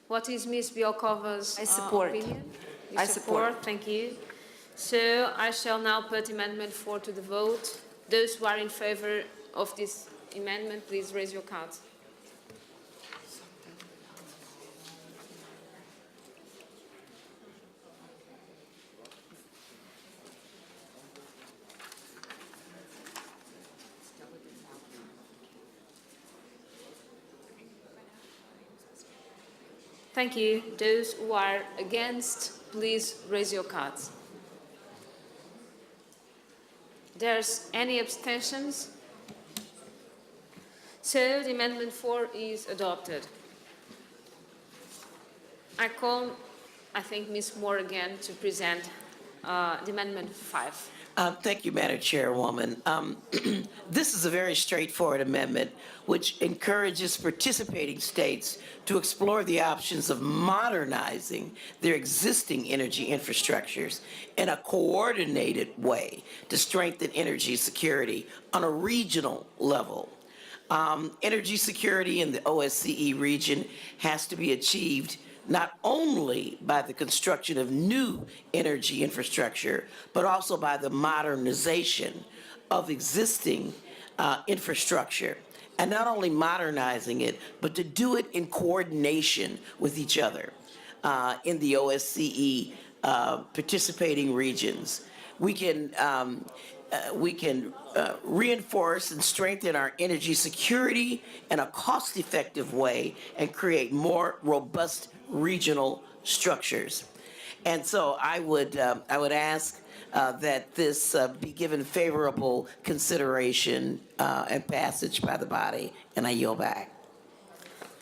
What is Ms. Bielkova's opinion? I support. Thank you. So I shall now put Amendment 4 to the vote. Those who are in favor of this amendment, please raise your cards. Thank you. Those who are against, please raise your cards. There's any abstentions? So the Amendment 4 is adopted. I call, I think, Ms. Moore again to present the Amendment 5. Thank you, Madam Chairwoman. This is a very straightforward amendment which encourages participating states to explore the options of modernizing their existing energy infrastructures in a coordinated way to strengthen energy security on a regional level. Energy security in the OSCE region has to be achieved not only by the construction of new energy infrastructure, but also by the modernization of existing infrastructure. And not only modernizing it, but to do it in coordination with each other in the OSCE participating regions. We can reinforce and strengthen our energy security in a cost-effective way and create more robust regional structures. And so I would ask that this be given favorable consideration and passage by the body, and I yield back.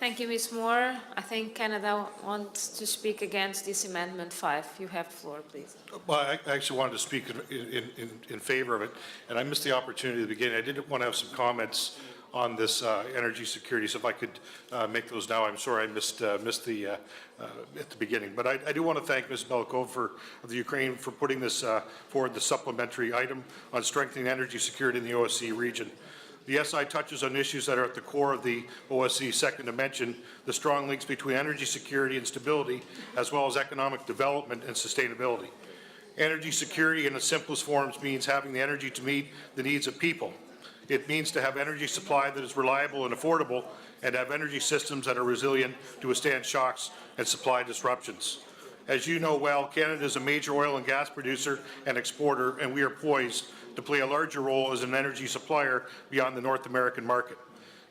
Thank you, Ms. Moore. I think Canada wants to speak against this Amendment 5. You have the floor, please. Well, I actually wanted to speak in favor of it, and I missed the opportunity at the beginning. I did want to have some comments on this energy security, so if I could make those now. I'm sorry I missed at the beginning. But I do want to thank Ms. Belkov of the Ukraine for putting this forward, the supplementary item on strengthening energy security in the OSCE region. The SI touches on issues that are at the core of the OSCE's second dimension, the strong links between energy security and stability, as well as economic development and sustainability. Energy security in its simplest forms means having the energy to meet the needs of people. It means to have energy supply that is reliable and affordable, and have energy systems that are resilient to withstand shocks and supply disruptions. As you know well, Canada is a major oil and gas producer and exporter, and we are poised to play a larger role as an energy supplier beyond the North American market.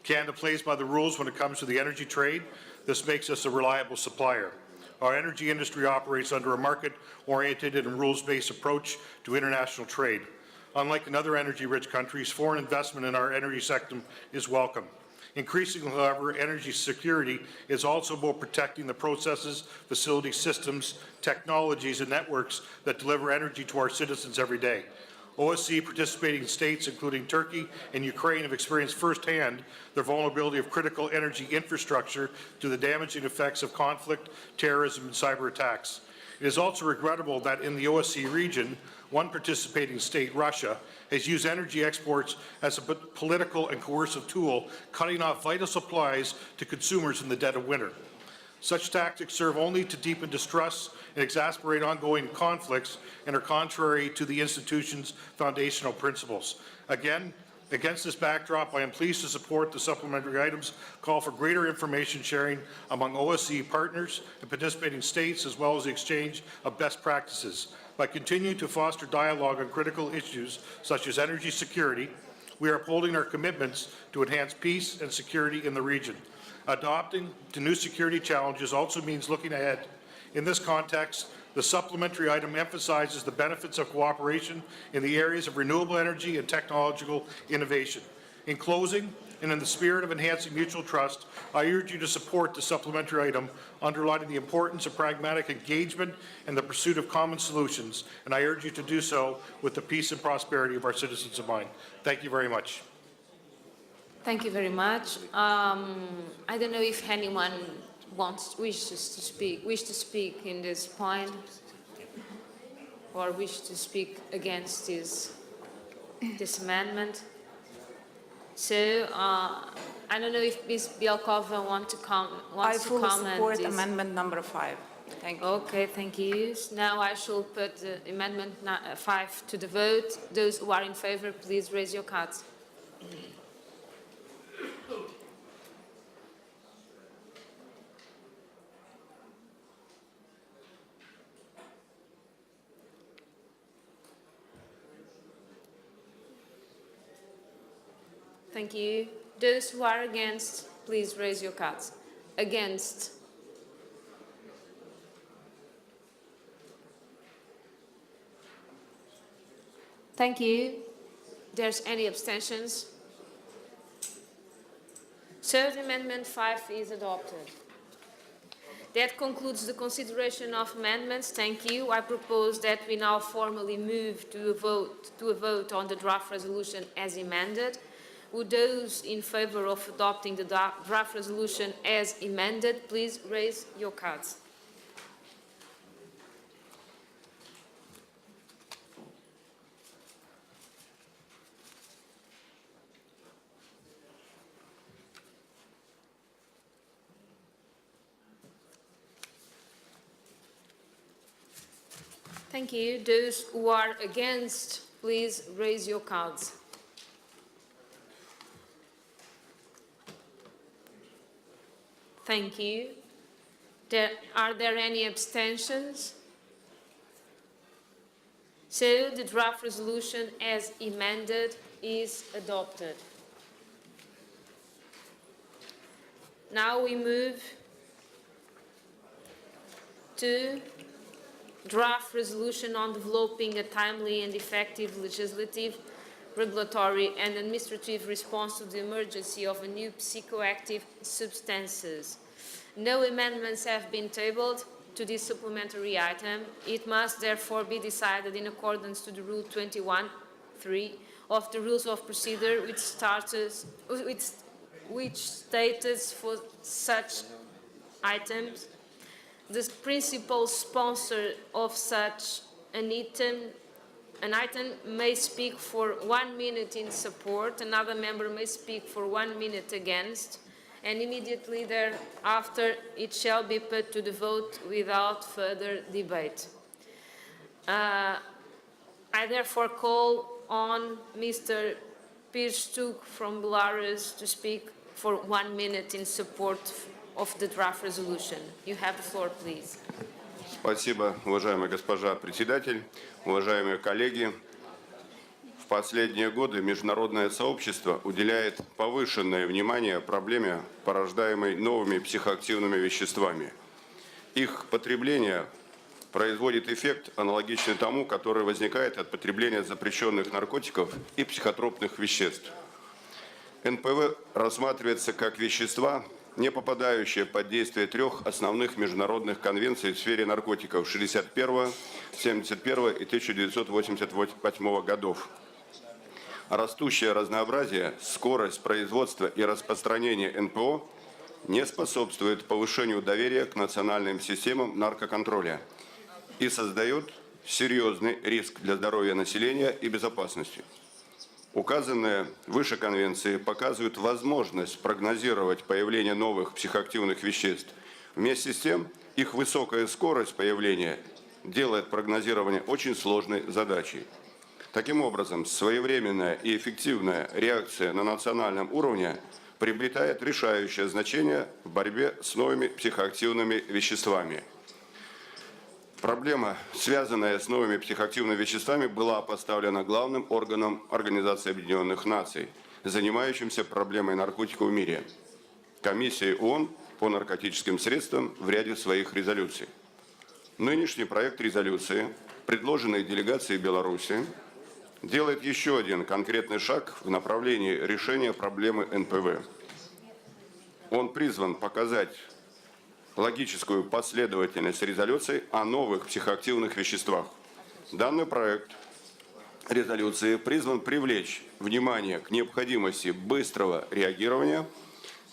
Canada plays by the rules when it comes to the energy trade. This makes us a reliable supplier. Our energy industry operates under a market-oriented and rules-based approach to international trade. Unlike in other energy-rich countries, foreign investment in our energy sector is welcome. Increasingly, however, energy security is also about protecting the processes, facilities, systems, technologies, and networks that deliver energy to our citizens every day. OSCE participating states, including Turkey and Ukraine, have experienced firsthand the vulnerability of critical energy infrastructure to the damaging effects of conflict, terrorism, and cyber attacks. It is also regrettable that in the OSCE region, one participating state, Russia, has used energy exports as a political and coercive tool, cutting off vital supplies to consumers in the dead of winter. Such tactics serve only to deepen distrust and exasperate ongoing conflicts and are contrary to the institution's foundational principles. Again, against this backdrop, I am pleased to support the supplementary items call for greater information sharing among OSCE partners and participating states, as well as the exchange of best practices. By continuing to foster dialogue on critical issues such as energy security, we are upholding our commitments to enhance peace and security in the region. Adopting to new security challenges also means looking ahead. In this context, the supplementary item emphasizes the benefits of cooperation in the areas of renewable energy and technological innovation. In closing, and in the spirit of enhancing mutual trust, I urge you to support the supplementary item underlining the importance of pragmatic engagement and the pursuit of common solutions, and I urge you to do so with the peace and prosperity of our citizens in mind. Thank you very much. Thank you very much. I don't know if anyone wishes to speak in this point, or wish to speak against this amendment. So I don't know if Ms. Bielkova wants to comment. I fully support amendment number 5. Thank you. Okay, thank you. Now I shall put amendment 5 to the vote. Those who are in favor, please raise your cards. Thank you. Those who are against, please raise your cards. Against. Thank you. There's any abstentions? So Amendment 5 is adopted. That concludes the consideration of amendments. Thank you. I propose that we now formally move to a vote on the draft resolution as amended. Would those in favor of adopting the draft resolution as amended, please raise your cards. Thank you. Those who are against, please raise your cards. Thank you. Are there any abstentions? So the draft resolution as amended is adopted. Now we move to draft resolution on developing a timely and effective legislative, regulatory and administrative response to the emergency of new psychoactive substances. No amendments have been tabled to this supplementary item. It must therefore be decided in accordance to the Rule 21(3) of the Rules of Procedure, which status for such items. The principal sponsor of such an item may speak for 1 minute in support, another member may speak for 1 minute against, and immediately thereafter it shall be put to the vote without further debate. I therefore call on Mr. Pirstuk from Belarus to speak for 1 minute in support of the draft resolution. You have the floor, please. Спасибо, уважаемая госпожа председатель, уважаемые коллеги. В последние годы международное сообщество уделяет повышенное внимание проблеме, порождаемой новыми психоактивными веществами. Их потребление производит эффект, аналогичный тому, который возникает от потребления запрещенных наркотиков и психотропных веществ. НПВ рассматривается как вещества, не попадающие под действие трех основных международных конвенций в сфере наркотиков 61, 71 и 1988 годов. Растущее разнообразие, скорость производства и распространения НПО не способствует повышению доверия к национальным системам наркоконтроля и создает серьезный риск для здоровья населения и безопасности. Указанные выше конвенции показывают возможность прогнозировать появление новых психоактивных веществ. Вместе с тем, их высокая скорость появления делает прогнозирование очень сложной задачей. Таким образом, своевременная и эффективная реакция на национальном уровне приобретает решающее значение в борьбе с новыми психоактивными веществами. Проблема, связанная с новыми психоактивными веществами, была поставлена главным органом Организации Объединенных Наций, занимающимся проблемой наркотиков в мире, Комиссией ООН по наркотическим средствам в ряде своих резолюций. Нынешний проект резолюции, предложенный делегацией Беларуси, делает еще один конкретный шаг в направлении решения проблемы НПВ. Он призван показать логическую последовательность резолюций о новых психоактивных веществах. Данный проект резолюции призван привлечь внимание к необходимости быстрого реагирования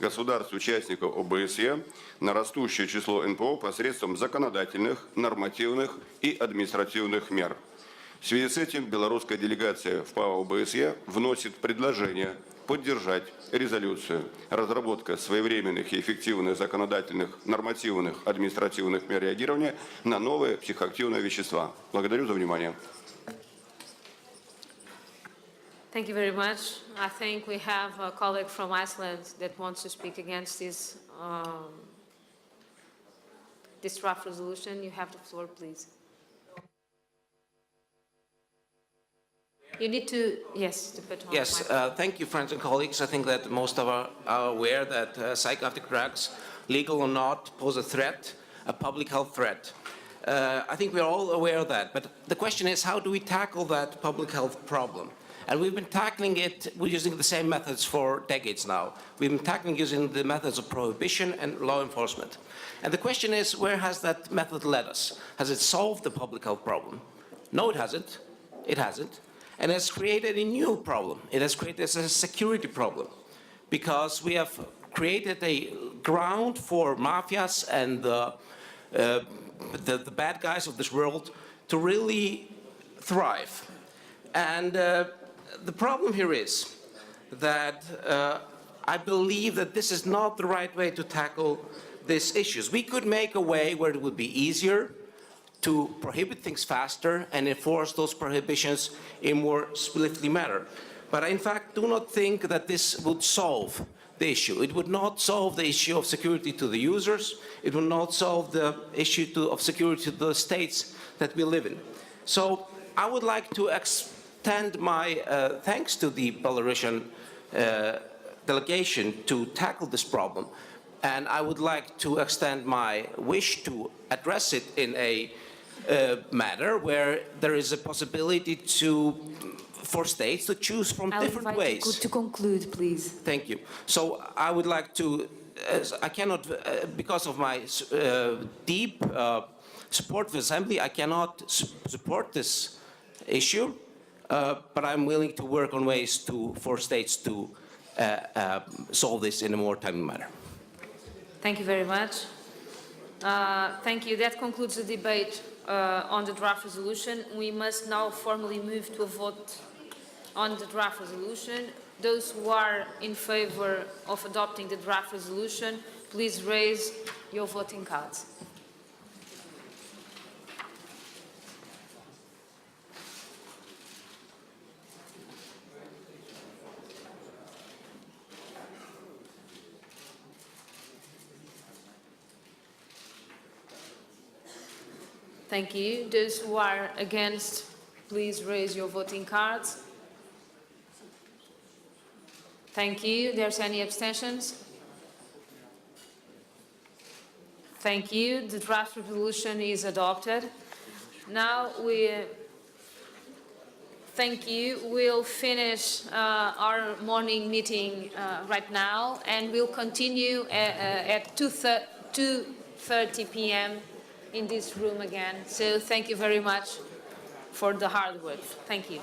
государств-участников ОБСЕ на растущее число НПО посредством законодательных, нормативных и административных мер. В связи с этим белорусская делегация в ПАО ОБСЕ вносит предложение поддержать резолюцию «Разработка своевременных и эффективных законодательных, нормативных, административных мер реагирования на новые психоактивные вещества». Благодарю за внимание. Thank you very much. I think we have a colleague from Iceland that wants to speak against this draft resolution. You have the floor, please. You need to, yes, to put on. Yes, thank you, friends and colleagues. I think that most of us are aware that psychoactive drugs, legal or not, pose a threat, a public health threat. I think we're all aware of that. But the question is, how do we tackle that public health problem? And we've been tackling it, we're using the same methods for decades now. We've been tackling using the methods of prohibition and law enforcement. And the question is, where has that method led us? Has it solved the public health problem? No, it hasn't. It hasn't. And it has created a new problem. It has created a security problem because we have created a ground for mafias and the bad guys of this world to really thrive. And the problem here is that I believe that this is not the right way to tackle these issues. We could make a way where it would be easier to prohibit things faster and enforce those prohibitions in more swiftly manner. But I, in fact, do not think that this would solve the issue. It would not solve the issue of security to the users. It would not solve the issue of security to the states that we live in. So I would like to extend my thanks to the Belarusian delegation to tackle this problem. And I would like to extend my wish to address it in a manner where there is a possibility for states to choose from different ways. To conclude, please. Thank you. So I would like to, I cannot, because of my deep support of the Assembly, I cannot support this issue, but I'm willing to work on ways for states to solve this in a more timely manner. Thank you very much. Thank you. That concludes the debate on the draft resolution. We must now formally move to a vote on the draft resolution. Those who are in favor of adopting the draft resolution, please raise your voting cards. Thank you. Those who are against, please raise your voting cards. Thank you. There's any abstentions? Thank you. The draft resolution is adopted. Now thank you. We'll finish our morning meeting right now, and we'll continue at 2:30 p.m. in this room again. So thank you very much for the hard work. Thank you.